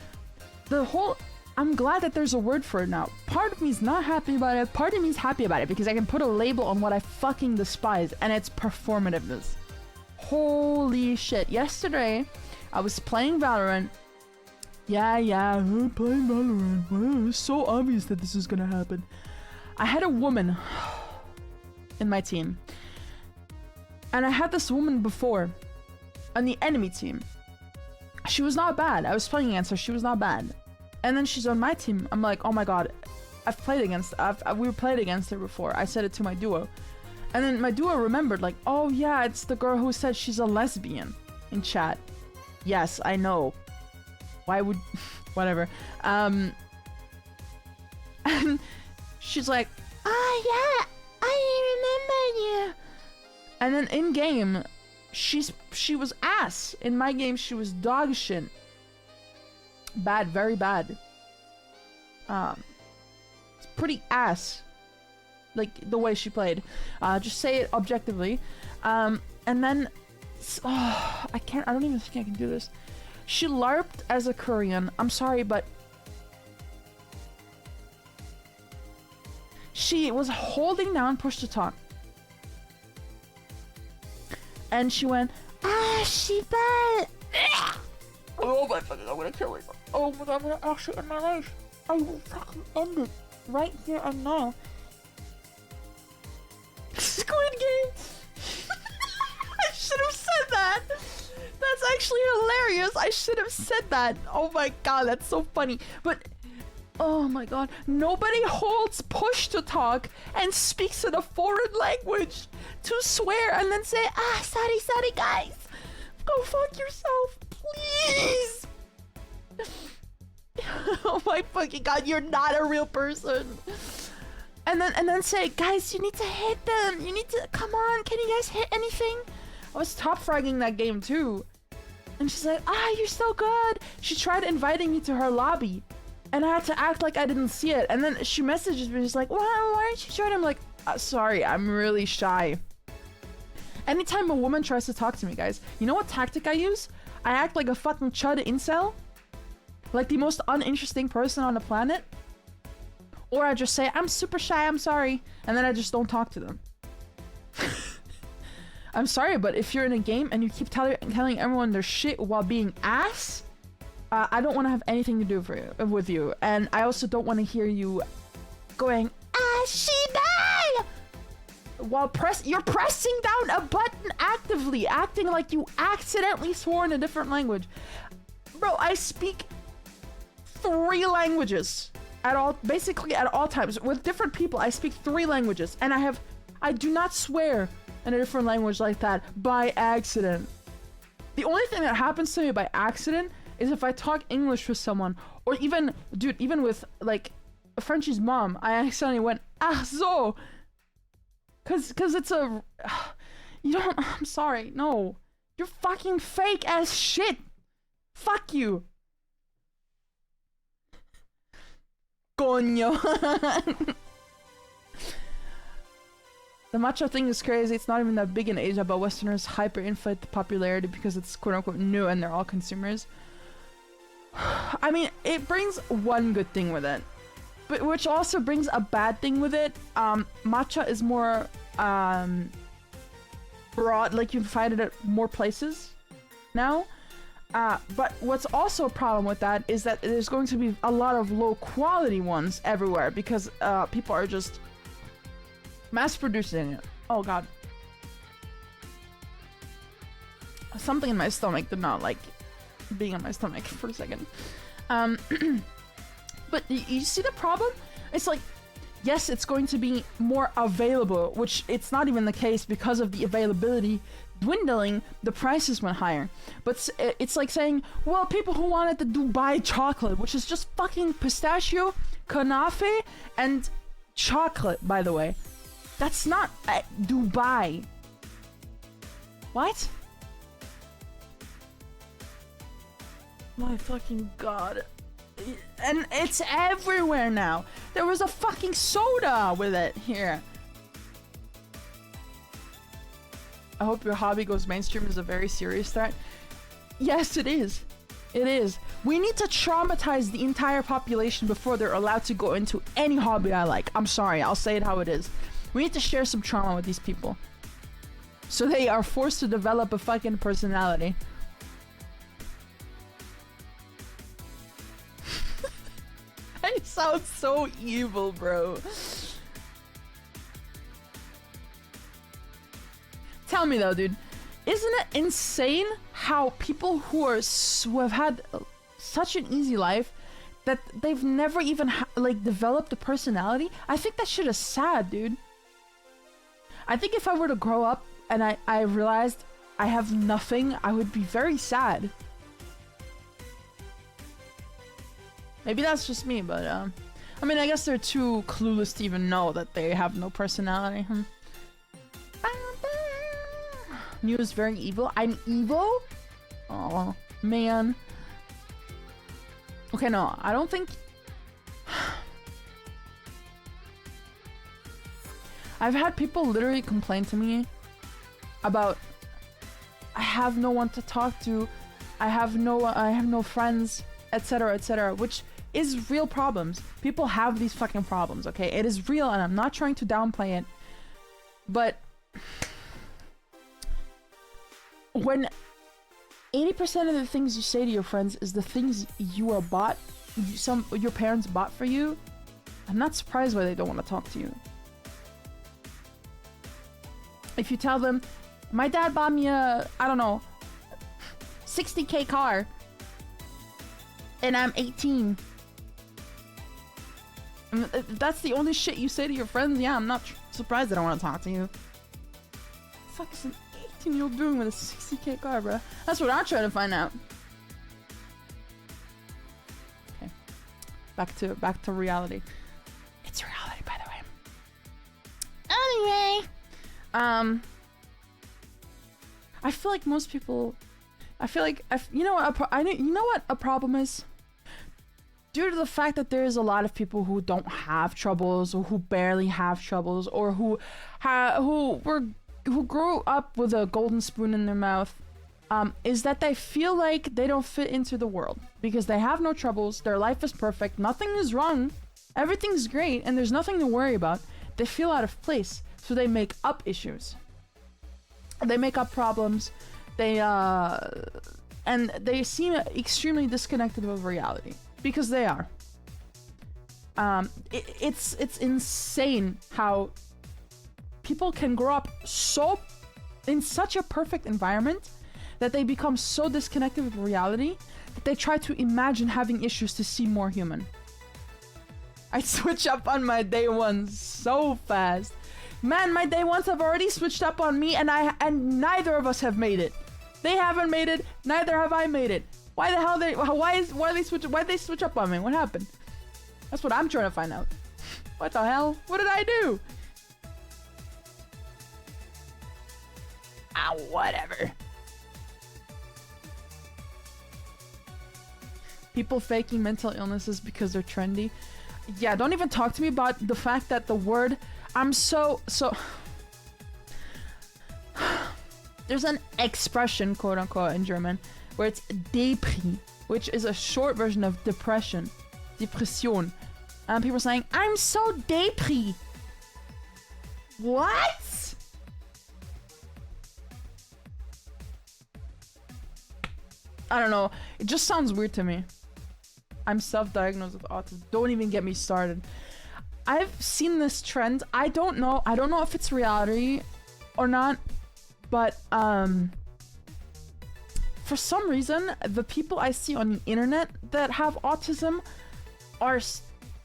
The whole, I'm glad that there's a word for it now. Part of me is not happy about it. Part of me is happy about it because I can put a label on what I fucking despise, and it's performativeness. Holy shit. Yesterday, I was playing Valorant. Yeah, I'm playing Valorant. Well, it's so obvious that this is gonna happen. I had a woman in my team. And I had this woman before on the enemy team. She was not bad. I was playing against her. She was not bad. And then she's on my team. I'm like, oh my god. We played against her before. I said it to my duo. And then my duo remembered, like, oh yeah, it's the girl who said she's a lesbian in chat. Yes, I know. Why would... Whatever. And she's like, yeah, I remember you. And then in game, she was ass. In my game, she was dog shit. Bad, very bad. It's pretty ass. Like the way she played. Just say it objectively. And then, I don't even think I can do this. She LARPed as a Korean. I'm sorry, but she was holding down push to talk. And she went, she bad. Oh my fucking, I'm gonna kill her. Oh my god, I'm gonna actually end my life. I will fucking end it right here and now. Squid Game. I should have said that. That's actually hilarious. I should have said that. Oh my god, that's so funny. But oh my god, nobody holds push to talk and speaks in a foreign language to swear and then say, sorry guys. Go fuck yourself, please. Oh my fucking god, you're not a real person. And then say, guys, you need to hit them. You need to, come on, can you guys hit anything? I was top fragging that game too. And she's like, you're so good. She tried inviting me to her lobby. And I had to act like I didn't see it. And then she messages me, she's like, why aren't you joining? I'm like, sorry, I'm really shy. Anytime a woman tries to talk to me, guys, you know what tactic I use? I act like a fucking chud incel. Like the most uninteresting person on the planet. Or I just say, I'm super shy, I'm sorry. And then I just don't talk to them. I'm sorry, but if you're in a game and you keep telling everyone their shit while being ass, I don't want to have anything to do with you. And I also don't want to hear you going, she died! While you're pressing down a button actively, acting like you accidentally swore in a different language. Bro, I speak 3 languages basically at all times. With different people, I speak 3 languages. And I do not swear in a different language like that by accident. The only thing that happens to me by accident is if I talk English with someone, or even with like Frenchie's mom, I accidentally went, so. Cause it's a, you don't, I'm sorry, no. You're fucking fake as shit. Fuck you. Coño. The matcha thing is crazy. It's not even that big in Asia, but Westerners hyper-inflate the popularity because it's quote-unquote new and they're all consumers. I mean, it brings one good thing with it, but which also brings a bad thing with it. Matcha is more broad, like you can find it at more places now. But what's also a problem with that is that there's going to be a lot of low-quality ones everywhere because people are just mass producing it. Oh god. Something in my stomach did not like being in my stomach for a second. But you see the problem? It's like, yes, it's going to be more available, which it's not even the case because of the availability dwindling, the prices went higher. But it's like saying, well, people who wanted the Dubai chocolate, which is just fucking pistachio, kanafe, and chocolate, by the way. That's not Dubai. What? My fucking god. And it's everywhere now. There was a fucking soda with it here. I hope your hobby goes mainstream is a very serious threat. Yes, it is. It is. We need to traumatize the entire population before they're allowed to go into any hobby I like. I'm sorry, I'll say it how it is. We need to share some trauma with these people. So they are forced to develop a fucking personality. I sound so evil, bro. Tell me though, dude. Isn't it insane how people who have had such an easy life that they've never even like developed a personality? I think that shit is sad, dude. I think if I were to grow up and I realized I have nothing, I would be very sad. Maybe that's just me, but I mean, I guess they're too clueless to even know that they have no personality. New is very evil. I'm evil? Oh, man. Okay, no, I don't think... I've had people literally complain to me about I have no one to talk to, I have no friends, etc., which is real problems. People have these fucking problems, okay? It is real, and I'm not trying to downplay it, but when 80% of the things you say to your friends is the things you are bought, your parents bought for you, I'm not surprised why they don't want to talk to you. If you tell them, my dad bought me a, I don't know, 60K car, and I'm 18. And that's the only shit you say to your friends, yeah, I'm not surprised they don't want to talk to you. What the fuck is an 18-year-old doing with a 60K car, bro? That's what I'm trying to find out. Okay. Back to reality. It's reality, by the way. Anyway, I feel like most people, you know what a problem is? Due to the fact that there is a lot of people who don't have troubles, or who barely have troubles, or who grew up with a golden spoon in their mouth, is that they feel like they don't fit into the world because they have no troubles, their life is perfect, nothing is wrong, everything's great, and there's nothing to worry about. They feel out of place, so they make up issues. They make up problems. And they seem extremely disconnected with reality. Because they are. It's insane how people can grow up in such a perfect environment that they become so disconnected with reality that they try to imagine having issues to seem more human. I switch up on my day ones so fast. Man, my day ones have already switched up on me, and neither of us have made it. They haven't made it, neither have I made it. Why the hell why'd they switch up on me? What happened? That's what I'm trying to find out. What the hell? What did I do? Ah, whatever. People faking mental illnesses because they're trendy. Yeah, don't even talk to me about the fact that the word, I'm so there's an expression, quote unquote, in German where it's Depri, which is a short version of depression. Depression. And people are saying, I'm so Depri. What? I don't know. It just sounds weird to me. I'm self-diagnosed with autism. Don't even get me started. I've seen this trend. I don't know if it's reality or not, but for some reason, the people I see on the internet that have autism are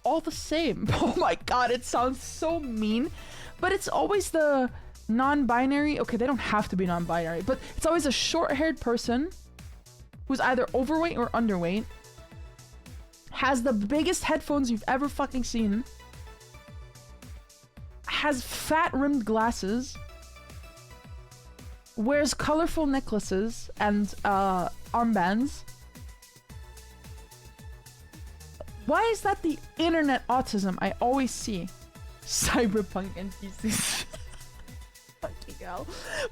all the same. Oh my god, it sounds so mean, but it's always the non-binary. Okay, they don't have to be non-binary, but it's always a short-haired person who's either overweight or underweight, has the biggest headphones you've ever fucking seen, has fat-rimmed glasses, wears colorful necklaces and armbands. Why is that the internet autism I always see? Cyberpunk NPCs. Fucking hell.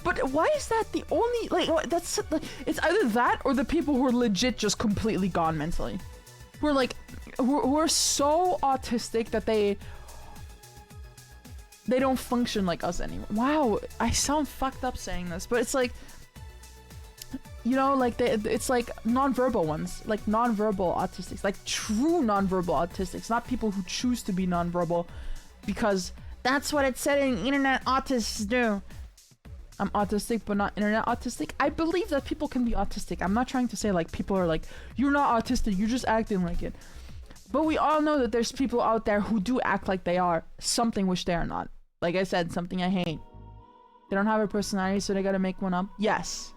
But why is that the only, like, that's, like, it's either that or the people who are legit just completely gone mentally. Who are like, who are so autistic that they don't function like us anymore. Wow, I sound fucked up saying this, but it's like, you know, like it's like non-verbal ones, like non-verbal autistics, like true non-verbal autistics, not people who choose to be non-verbal because that's what it said in internet autists do. I'm autistic, but not internet autistic. I believe that people can be autistic. I'm not trying to say like people are like, you're not autistic, you're just acting like it. But we all know that there's people out there who do act like they are something which they are not. Like I said, something I hate. They don't have a personality, so they gotta make one up. Yes.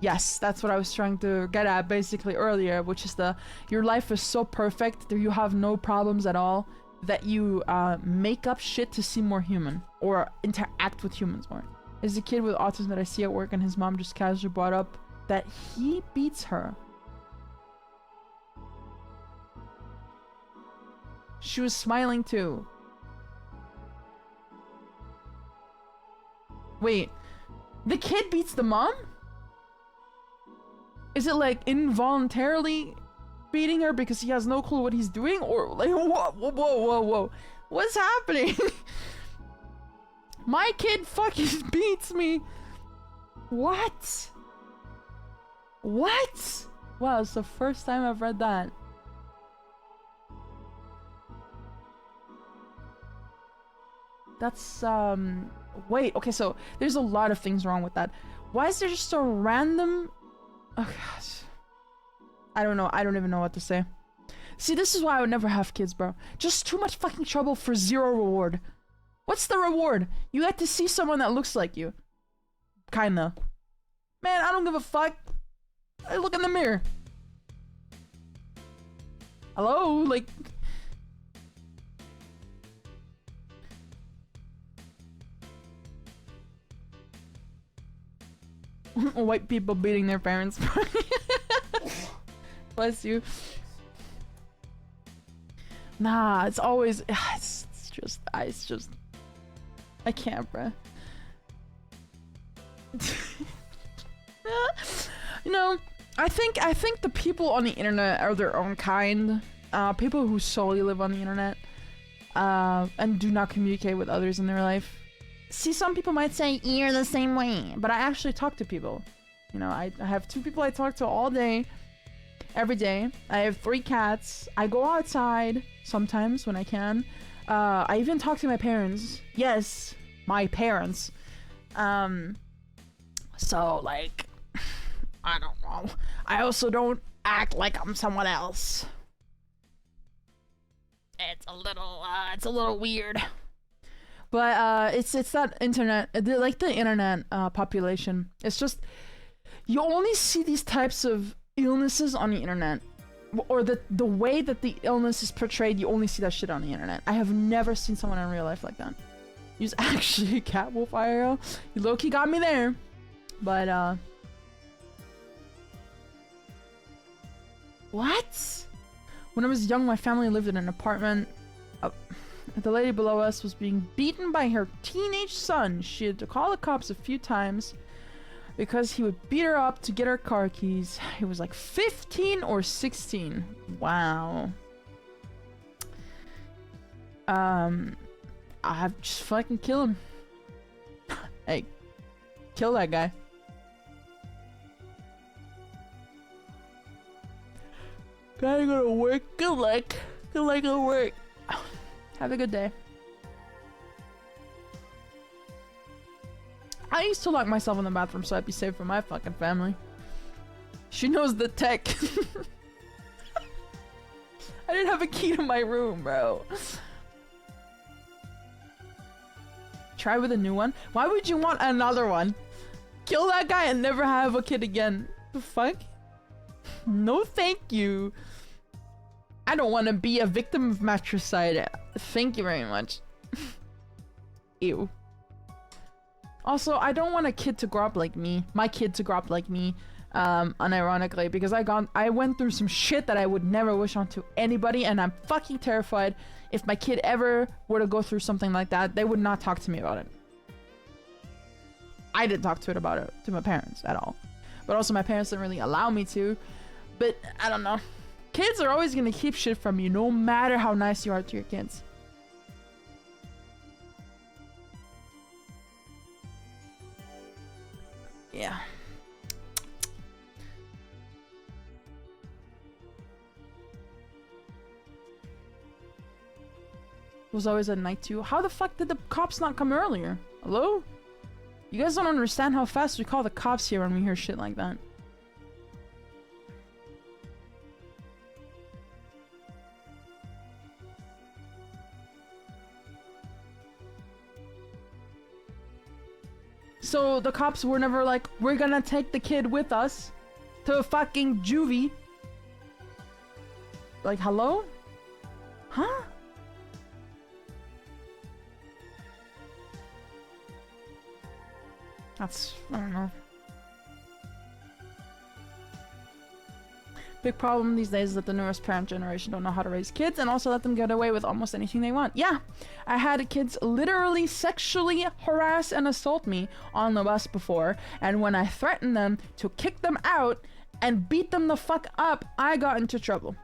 Yes, that's what I was trying to get at basically earlier, which is your life is so perfect that you have no problems at all, that you make up shit to seem more human or interact with humans more. There's a kid with autism that I see at work, and his mom just casually brought up that he beats her. She was smiling too. Wait, the kid beats the mom? Is it like involuntarily beating her because he has no clue what he's doing? Or like, whoa. What's happening? My kid fucking beats me. What? What? Wow, it's the first time I've read that. That's, wait, okay, so there's a lot of things wrong with that. Why is there just a random... Oh, gosh. I don't know. I don't even know what to say. See, this is why I would never have kids, bro. Just too much fucking trouble for zero reward. What's the reward? You get to see someone that looks like you. Kinda. Man, I don't give a fuck. I look in the mirror. Hello? Like... White people beating their parents. Bless you. Nah, it's always... It's just... I can't, bruh. You know, I think the people on the internet are their own kind. People who solely live on the internet and do not communicate with others in their life. See, some people might say you're the same way, but I actually talk to people. You know, I have 2 people I talk to all day, every day. I have 3 cats. I go outside sometimes when I can. I even talk to my parents. Yes, my parents. So, like, I don't know. I also don't act like I'm someone else. It's a little weird. But it's that internet, like the internet population. It's just, you only see these types of illnesses on the internet, or the way that the illness is portrayed. You only see that shit on the internet. I have never seen someone in real life like that. He was actually a cat wolf IRL. He low-key got me there, but what? When I was young, my family lived in an apartment. The lady below us was being beaten by her teenage son. She had to call the cops a few times because he would beat her up to get her car keys. He was like 15 or 16. Wow. I just fucking kill him. Hey, kill that guy. Gotta go to work. Good luck. Good luck at work. Have a good day. I used to lock myself in the bathroom so I'd be safe from my fucking family. She knows the tech. I didn't have a key to my room, bro. Try with a new one? Why would you want another one? Kill that guy and never have a kid again. The fuck? No thank you. I don't want to be a victim of matricide. Thank you very much. Ew. Also, I don't want a kid to grow up like me. My kid to grow up like me. Unironically, because I went through some shit that I would never wish onto anybody, and I'm fucking terrified if my kid ever were to go through something like that, they would not talk to me about it. I didn't talk to my parents at all. But also my parents didn't really allow me to. But I don't know. Kids are always gonna keep shit from you, no matter how nice you are to your kids. Yeah. It was always at night too. How the fuck did the cops not come earlier? Hello? You guys don't understand how fast we call the cops here when we hear shit like that. So the cops were never like, we're gonna take the kid with us to fucking juvie. Like, hello? Huh? That's, I don't know. Big problem these days is that the newest parent generation don't know how to raise kids and also let them get away with almost anything they want. Yeah, I had kids literally sexually harass and assault me on the bus before, and when I threatened them to kick them out and beat them the fuck up, I got into trouble.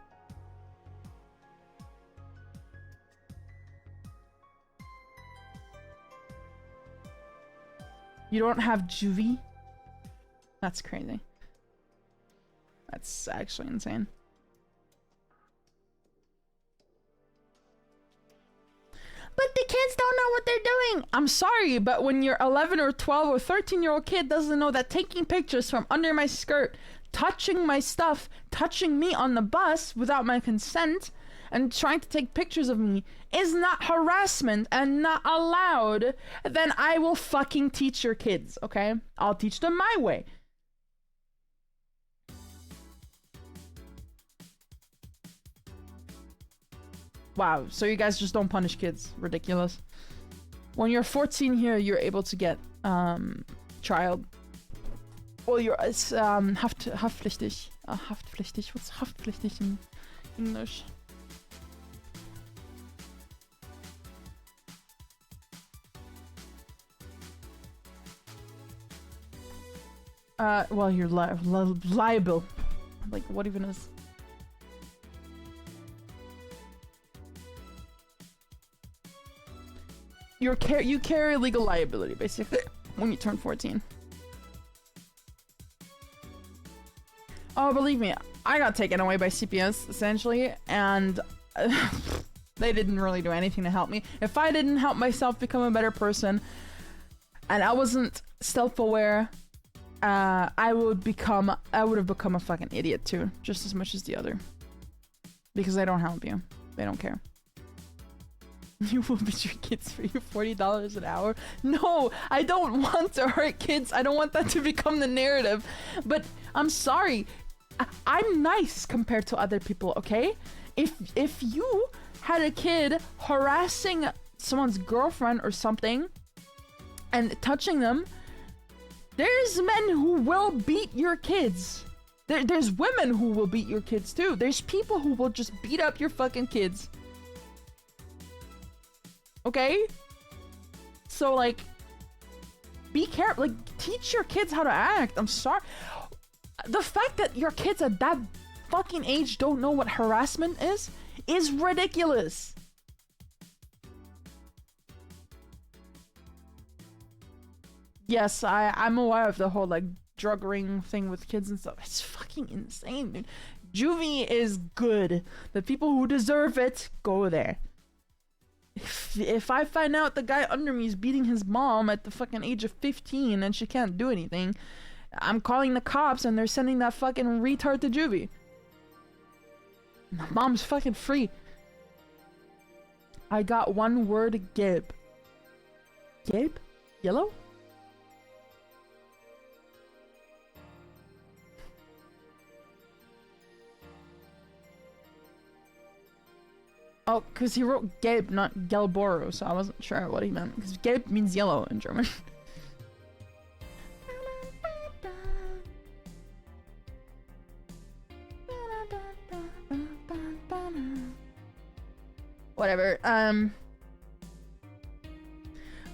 You don't have juvie? That's crazy. That's actually insane. But the kids don't know what they're doing! I'm sorry, but when your 11 or 12 or 13-year-old kid doesn't know that taking pictures from under my skirt, touching my stuff, touching me on the bus without my consent, and trying to take pictures of me is not harassment and not allowed, then I will fucking teach your kids, okay? I'll teach them my way. Wow, so you guys just don't punish kids. Ridiculous. When you're 14 here, you're able to get child. Well, you're it's haftpflichtig. Haftpflichtig. What's haftpflichtig in English? Well, you're liable. Like, what even is? You carry legal liability, basically, when you turn 14. Oh, believe me, I got taken away by CPS, essentially, and they didn't really do anything to help me. If I didn't help myself become a better person, and I wasn't self-aware, I would have become a fucking idiot too, just as much as the other. Because they don't help you. They don't care. You will beat your kids for you $40 an hour? No, I don't want to hurt kids. I don't want that to become the narrative. But I'm sorry. I'm nice compared to other people, okay? If you had a kid harassing someone's girlfriend or something and touching them, there's men who will beat your kids. There's women who will beat your kids too. There's people who will just beat up your fucking kids. Okay? So, like, be careful. Like, teach your kids how to act. I'm sorry. The fact that your kids at that fucking age don't know what harassment is ridiculous. Yes, I'm aware of the whole, like, drug ring thing with kids and stuff. It's fucking insane, dude. Juvie is good. The people who deserve it, go there. If I find out the guy under me is beating his mom at the fucking age of 15 and she can't do anything, I'm calling the cops and they're sending that fucking retard to juvie. My mom's fucking free. I got one word, Gabe. Gabe? Yellow? Oh, because he wrote Gabe, not Gelboro, so I wasn't sure what he meant. Because Gabe means yellow in German. Whatever,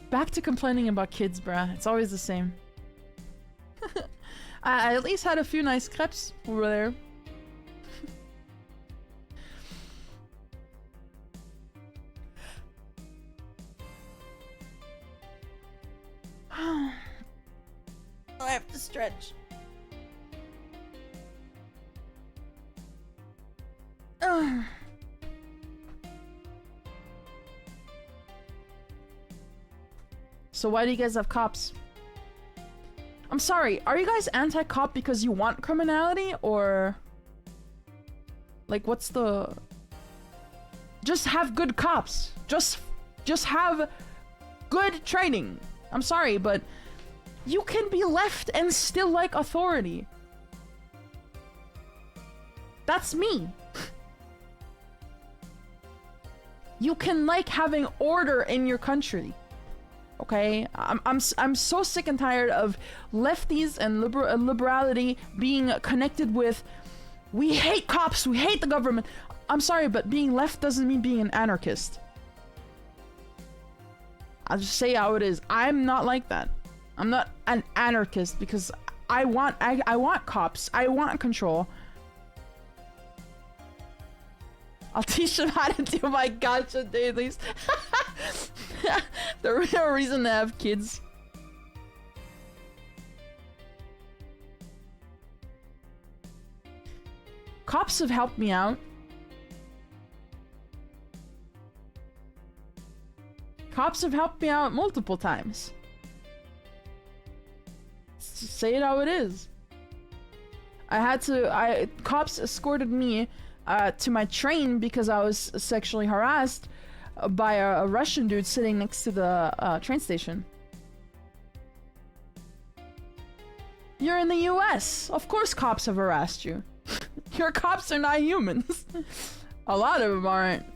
back to complaining about kids, bruh. It's always the same. I at least had a few nice crepes over there. I have to stretch. So why do you guys have cops? I'm sorry, are you guys anti-cop because you want criminality, or like what's the... Just have good cops. Just have good training. I'm sorry, but You can be left and still like authority. That's me. You can like having order in your country. Okay? I'm so sick and tired of lefties and liberality being connected with, we hate cops, we hate the government. I'm sorry, but being left doesn't mean being an anarchist. I'll just say how it is. I'm not like that. I'm not an anarchist because I want cops. I want control. I'll teach them how to do my gacha dailies. The real reason to have kids. Cops have helped me out. Cops have helped me out multiple times. Say it how it is. Cops escorted me to my train because I was sexually harassed by a Russian dude sitting next to the train station. You're in the US. Of course cops have harassed you. Your cops are not humans. A lot of them aren't.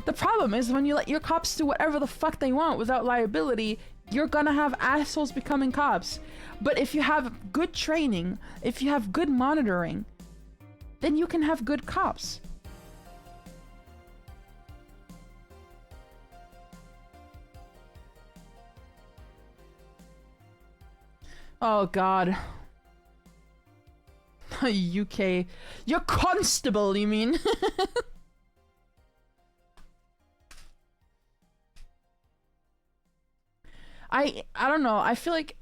The problem is when you let your cops do whatever the fuck they want without liability, you're gonna have assholes becoming cops. But if you have good training, if you have good monitoring, then you can have good cops. Oh god. UK. You're constable, you mean? I don't know. I feel like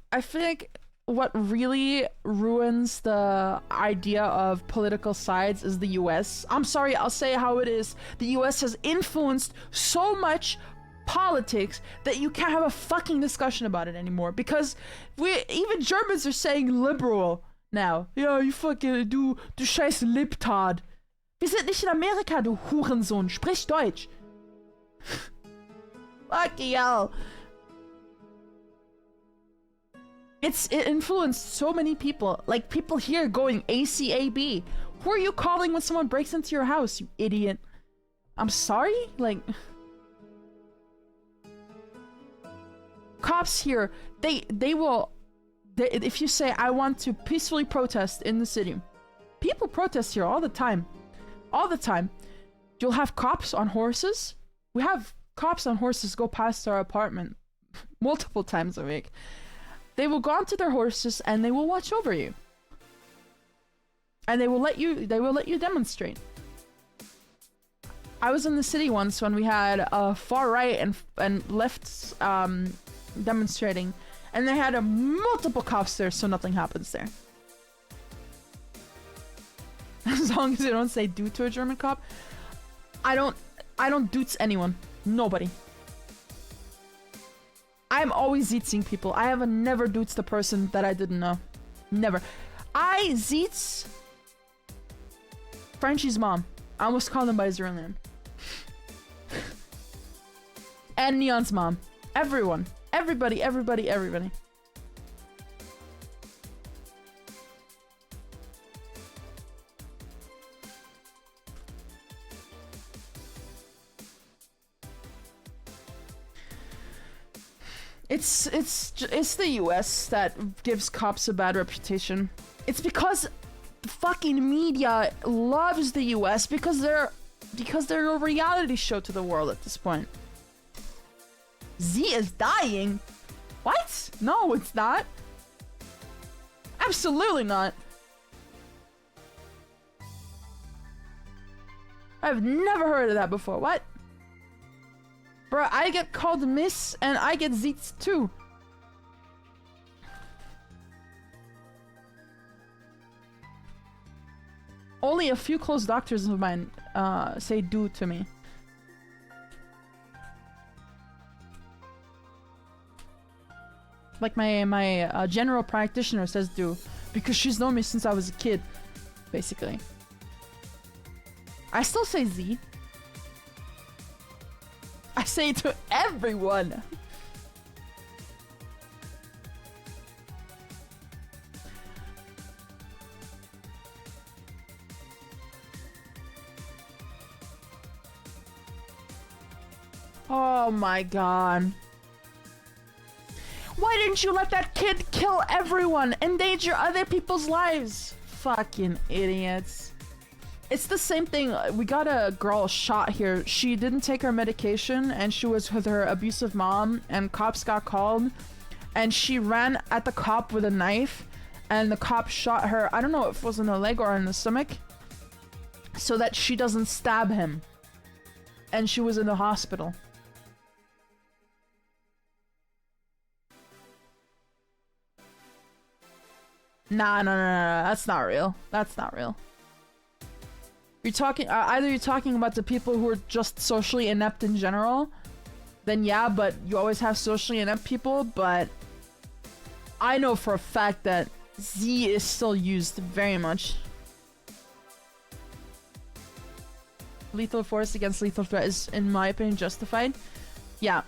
what really ruins the idea of political sides is the US. I'm sorry, I'll say how it is. The US has influenced so much politics that you can't have a fucking discussion about it anymore, because even Germans are saying liberal now. Ja, you fucking du scheiß Libtard. Wir sind nicht in Amerika, du Hurensohn. Sprich Deutsch. Fucking hell. It influenced so many people. Like, people here going ACAB. Who are you calling when someone breaks into your house, you idiot? I'm sorry? Like... Cops here, they will... if you say, I want to peacefully protest in the city. People protest here all the time. All the time. You'll have cops on horses. We have cops on horses go past our apartment multiple times a week. They will go onto their horses and they will watch over you. And they will let you demonstrate. I was in the city once when we had far right and left demonstrating, and they had multiple cops there, so nothing happens there. As long as they don't say dude to a German cop. I don't doots anyone. Nobody. I'm always zietzing people. I have never doots the person that I didn't know. Never. I zeets Frenchie's mom. I almost called him by his real name. And Neon's mom. Everyone. Everybody. It's the US that gives cops a bad reputation. It's because the fucking media loves the US because they're a reality show to the world at this point. Z is dying? What? No, it's not. Absolutely not. I've never heard of that before. What? Bruh, I get called Miss and I get Zeets too. Only a few close doctors of mine say do to me. Like my general practitioner says do, because she's known me since I was a kid, basically. I still say Z. I say it to everyone. Oh my god. Why didn't you let that kid kill everyone? Endanger other people's lives? Fucking idiots. It's the same thing. We got a girl shot here. She didn't take her medication and she was with her abusive mom and cops got called and she ran at the cop with a knife and the cop shot her. I don't know if it was in the leg or in the stomach so that she doesn't stab him. And she was in the hospital. Nah, no, that's not real. That's not real. You're talking, either you're talking about the people who are just socially inept in general, then yeah, but you always have socially inept people, but I know for a fact that Z is still used very much. Lethal force against lethal threat is, in my opinion, justified. Yeah.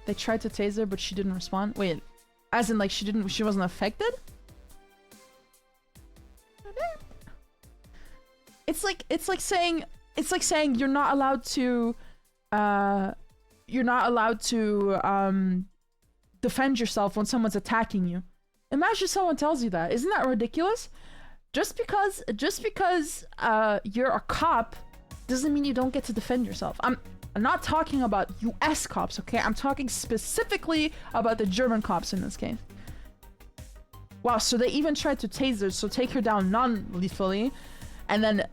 They tried to tase her, but she didn't respond. Wait. As in, like, she wasn't affected? It's like saying you're not allowed to defend yourself when someone's attacking you. Imagine someone tells you that. Isn't that ridiculous? Just because you're a cop doesn't mean you don't get to defend yourself. I'm not talking about US cops, okay? I'm talking specifically about the German cops in this case. Wow, so they even tried to tase her, so take her down non-lethally, and then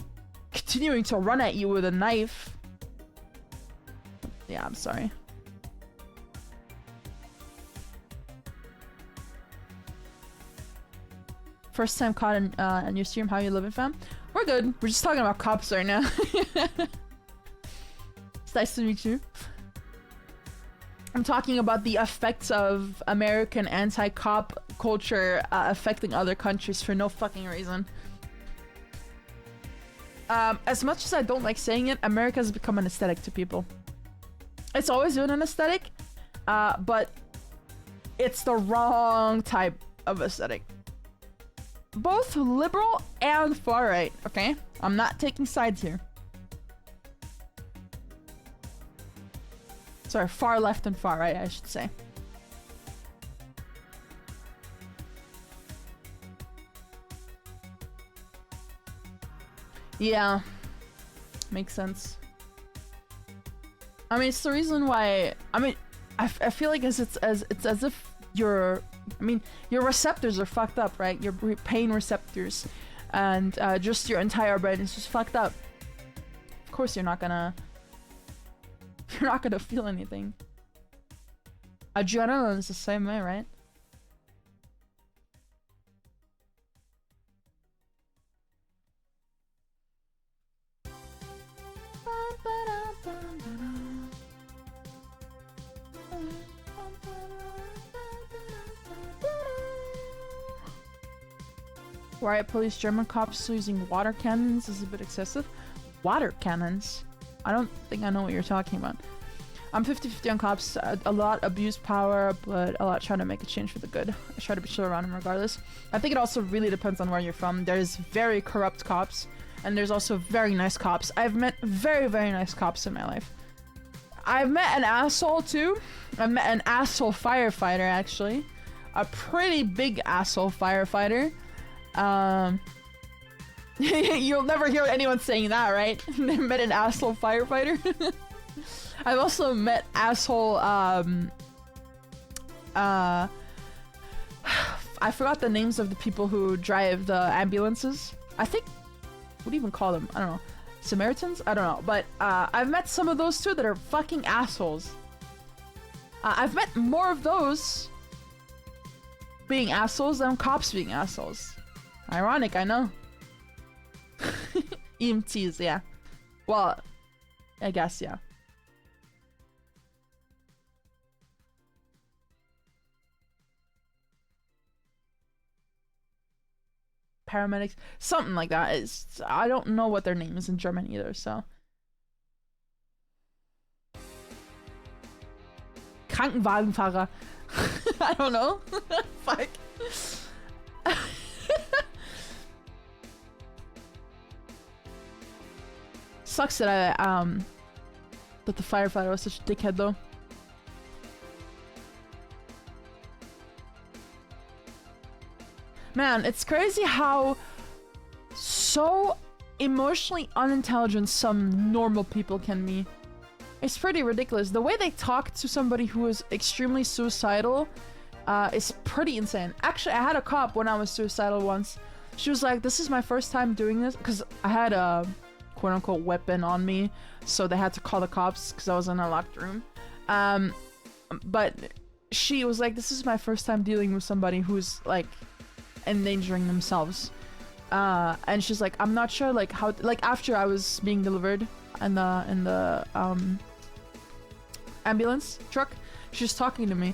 continuing to run at you with a knife. Yeah, I'm sorry. First time caught in your stream, how you living, fam? We're good. We're just talking about cops right now. It's nice to meet you. I'm talking about the effects of American anti-cop culture affecting other countries for no fucking reason. As much as I don't like saying it, America has become an aesthetic to people. It's always been an aesthetic, but it's the wrong type of aesthetic. Both liberal and far right, okay? I'm not taking sides here. Sorry, far left and far right, I should say. Yeah, makes sense. I mean, it's the reason why. I mean, I feel like it's as if your receptors are fucked up, right? Your pain receptors, and just your entire brain is just fucked up. Of course, you're not gonna feel anything. Adrenaline is the same way, right? Riot police German cops using water cannons is a bit excessive. Water cannons? I don't think I know what you're talking about. I'm 50-50 on cops. A lot abuse power, but a lot trying to make a change for the good. I try to be chill around them regardless. I think it also really depends on where you're from. There's very corrupt cops, and there's also very nice cops. I've met very, very nice cops in my life. I've met an asshole too. I've met an asshole firefighter, actually. A pretty big asshole firefighter. You'll never hear anyone saying that, right? They met an asshole firefighter. I've also met asshole, I forgot the names of the people who drive the ambulances. I think, what do you even call them? I don't know. Samaritans? I don't know. But, I've met some of those too that are fucking assholes. I've met more of those being assholes than cops being assholes. Ironic, I know. EMTs, yeah. Well, I guess, yeah. Paramedics, something like that. I don't know what their name is in German either, so. Krankenwagenfahrer. I don't know. Fuck. Sucks that That the firefighter was such a dickhead though. Man, it's crazy how so emotionally unintelligent some normal people can be. It's pretty ridiculous. The way they talk to somebody who is extremely suicidal is pretty insane. Actually, I had a cop when I was suicidal once. She was like, this is my first time doing this, because I had a quote-unquote weapon on me, so they had to call the cops because I was in a locked room. But she was like, this is my first time dealing with somebody who's like endangering themselves. And she's like, I'm not sure like how, like after I was being delivered in the ambulance truck, she's talking to me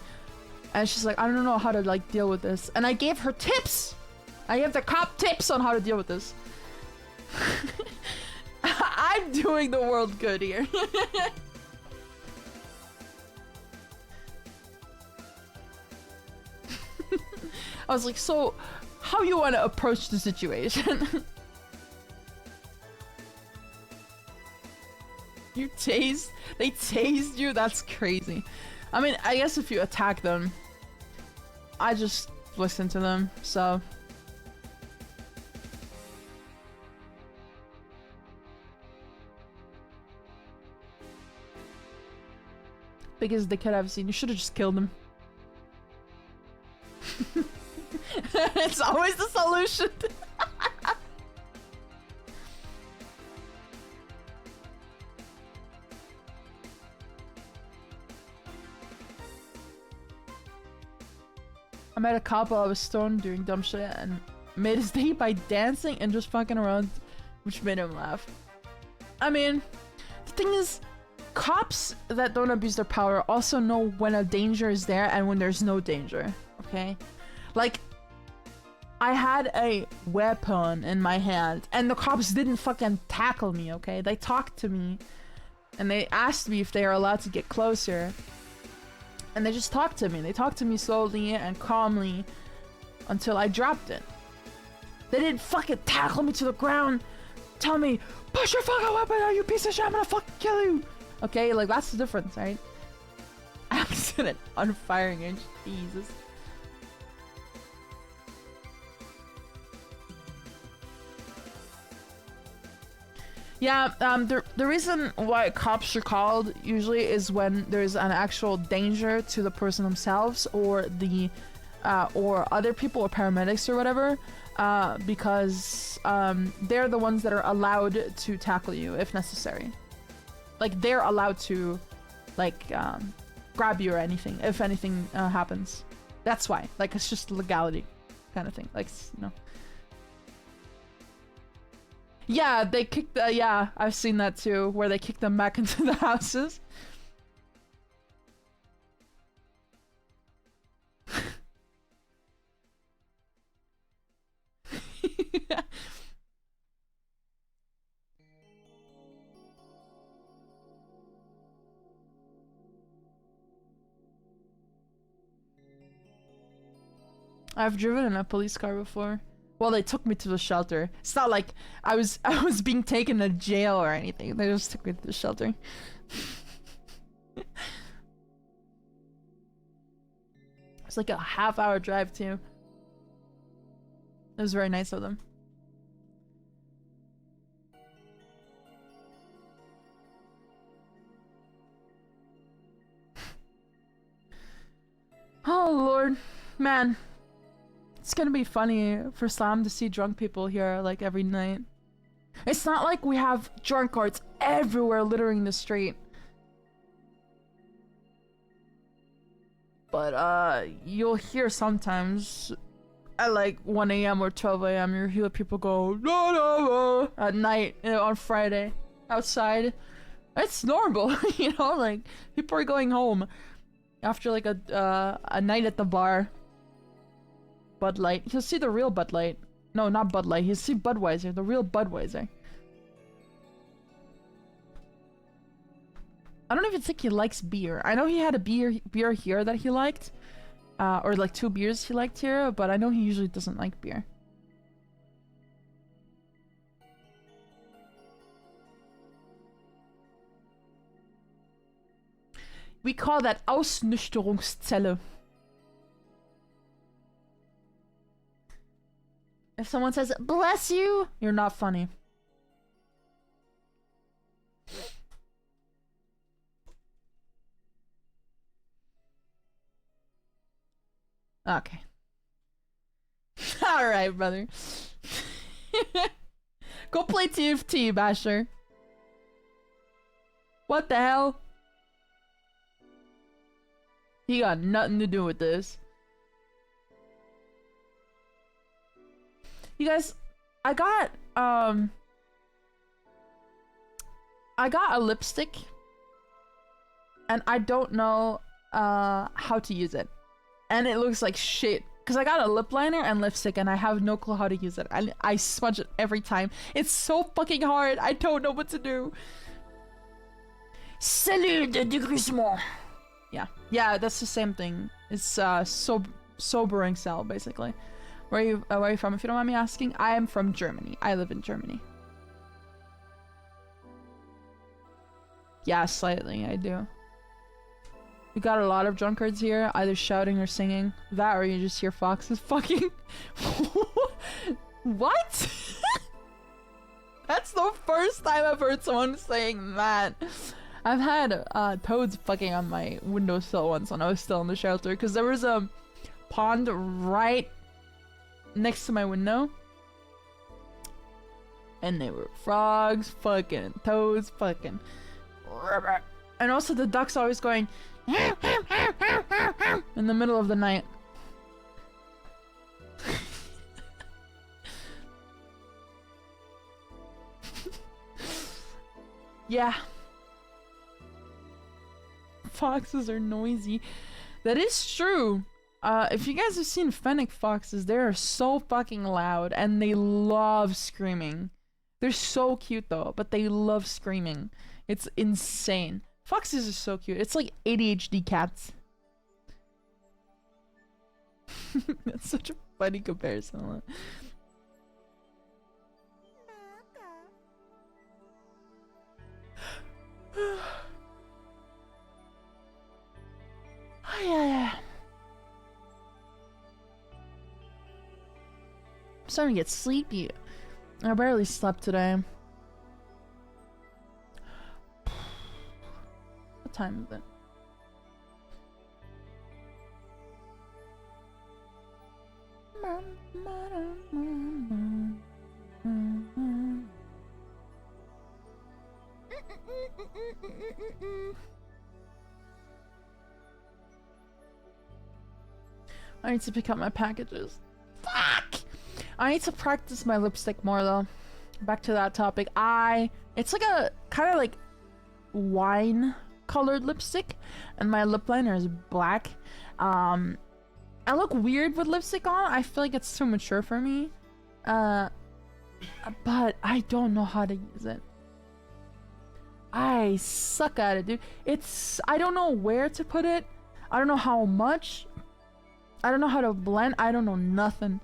and she's like, I don't know how to like deal with this, and I gave her tips. I gave the cop tips on how to deal with this. I'm doing the world good here. I was like, so how you want to approach the situation? They tased you? That's crazy. I mean, I guess if you attack them, I just listen to them, so. Biggest dickhead I've seen. You should have just killed him. It's always the solution. I met a cop while I was stoned doing dumb shit and made his day by dancing and just fucking around, which made him laugh. I mean, the thing is, cops that don't abuse their power also know when a danger is there and when there's no danger, okay? Like, I had a weapon in my hand and the cops didn't fucking tackle me, okay? They talked to me and they asked me if they are allowed to get closer. And they just talked to me. They talked to me slowly and calmly until I dropped it. They didn't fucking tackle me to the ground, tell me, push your fucking weapon out, you piece of shit, I'm gonna fucking kill you. Okay, like that's the difference, right? I was in an unfiring range, Jesus. Yeah, the reason why cops are called usually is when there's an actual danger to the person themselves or the or other people or paramedics or whatever, because they're the ones that are allowed to tackle you if necessary. Like they're allowed to like grab you or anything if anything happens. That's why. Like it's just legality kind of thing. Like, you know. Yeah, they kicked the, yeah, I've seen that too, where they kick them back into the houses. I've driven in a police car before. Well, they took me to the shelter. It's not like I was being taken to jail or anything. They just took me to the shelter. It's like a half-hour drive too. It was very nice of them. Oh Lord, man. It's gonna be funny for Slam to see drunk people here like every night. It's not like we have drunk carts everywhere littering the street. But you'll hear sometimes at like 1 AM or 12 AM, you'll hear people go la, la, la, at night, you know, on Friday outside. It's normal, you know, like people are going home after like a night at the bar. Bud Light. He'll see the real Bud Light. No, not Bud Light. He'll see Budweiser, the real Budweiser. I don't even think he likes beer. I know he had a beer here that he liked. Or like 2 beers he liked here, but I know he usually doesn't like beer. We call that Ausnüchterungszelle. If someone says, bless you, you're not funny. Okay. Alright, brother. Go play TFT, Basher. What the hell? He got nothing to do with this. You guys, I got a lipstick and I don't know how to use it. And it looks like shit. Because I got a lip liner and lipstick and I have no clue how to use it. I smudge it every time. It's so fucking hard. I don't know what to do. Salut de dégrissement. Yeah. Yeah, that's the same thing. It's sobering cell, basically. Where are you from, if you don't mind me asking? I am from Germany. I live in Germany. Yeah, slightly, I do. We got a lot of drunkards here, either shouting or singing. That or you just hear foxes fucking... What? That's the first time I've heard someone saying that. I've had toads fucking on my windowsill once when I was still in the shelter, because there was a pond right next to my window. And they were frogs fucking, toads fucking. And also the ducks always going in the middle of the night. Yeah. Foxes are noisy. That is true. If you guys have seen fennec foxes, they are so fucking loud and they love screaming. They're so cute though, but they love screaming. It's insane. Foxes are so cute. It's like ADHD cats. That's such a funny comparison. Yeah. I'm starting to get sleepy. I barely slept today. What time is it? I need to pick up my packages. Fuck! I need to practice my lipstick more though. Back to that topic. It's like a kind of like wine colored lipstick and my lip liner is black. I look weird with lipstick on. I feel like it's too mature for me. But I don't know how to use it. I suck at it, dude. I don't know where to put it. I don't know how much. I don't know how to blend. I don't know nothing.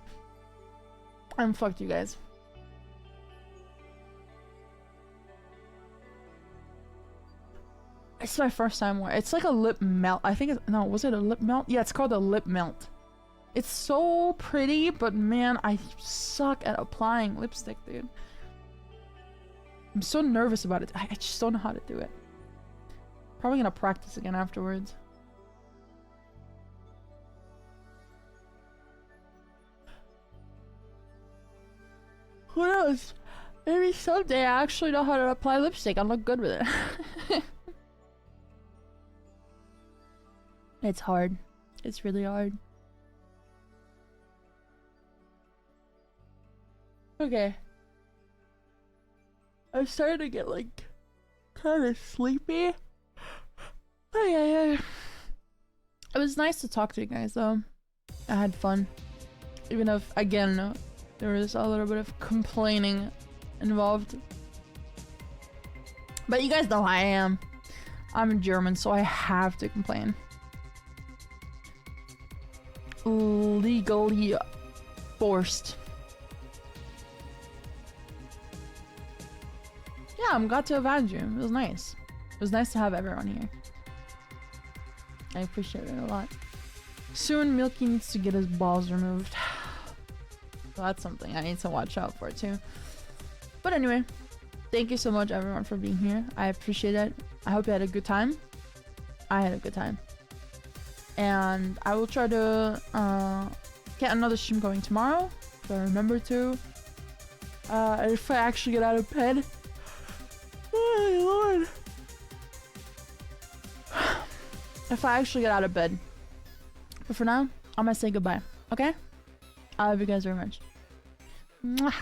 I'm fucked, you guys. It's my first time wearing. It's like a lip melt. I think it's no. Was it a lip melt? Yeah, it's called a lip melt. It's so pretty, but man, I suck at applying lipstick, dude. I'm so nervous about it. I just don't know how to do it. Probably gonna practice again afterwards. Who knows? Maybe someday I actually know how to apply lipstick and look good with it. It's hard. It's really hard. Okay. I'm starting to get like kind of sleepy. Oh yeah. It was nice to talk to you guys though. I had fun. Even if, again, there was a little bit of complaining involved. But you guys know how I am. I'm German, so I have to complain. Legally forced. Yeah, I'm glad to have had you. It was nice. It was nice to have everyone here. I appreciate it a lot. Soon, Milky needs to get his balls removed. So that's something I need to watch out for too. But anyway, thank you so much everyone for being here. I appreciate it. I hope you had a good time. I had a good time. And I will try to get another stream going tomorrow. If I remember to. If I actually get out of bed. Oh Lord. If I actually get out of bed. But for now, I'm gonna say goodbye. Okay? I love you guys very much. Mwah.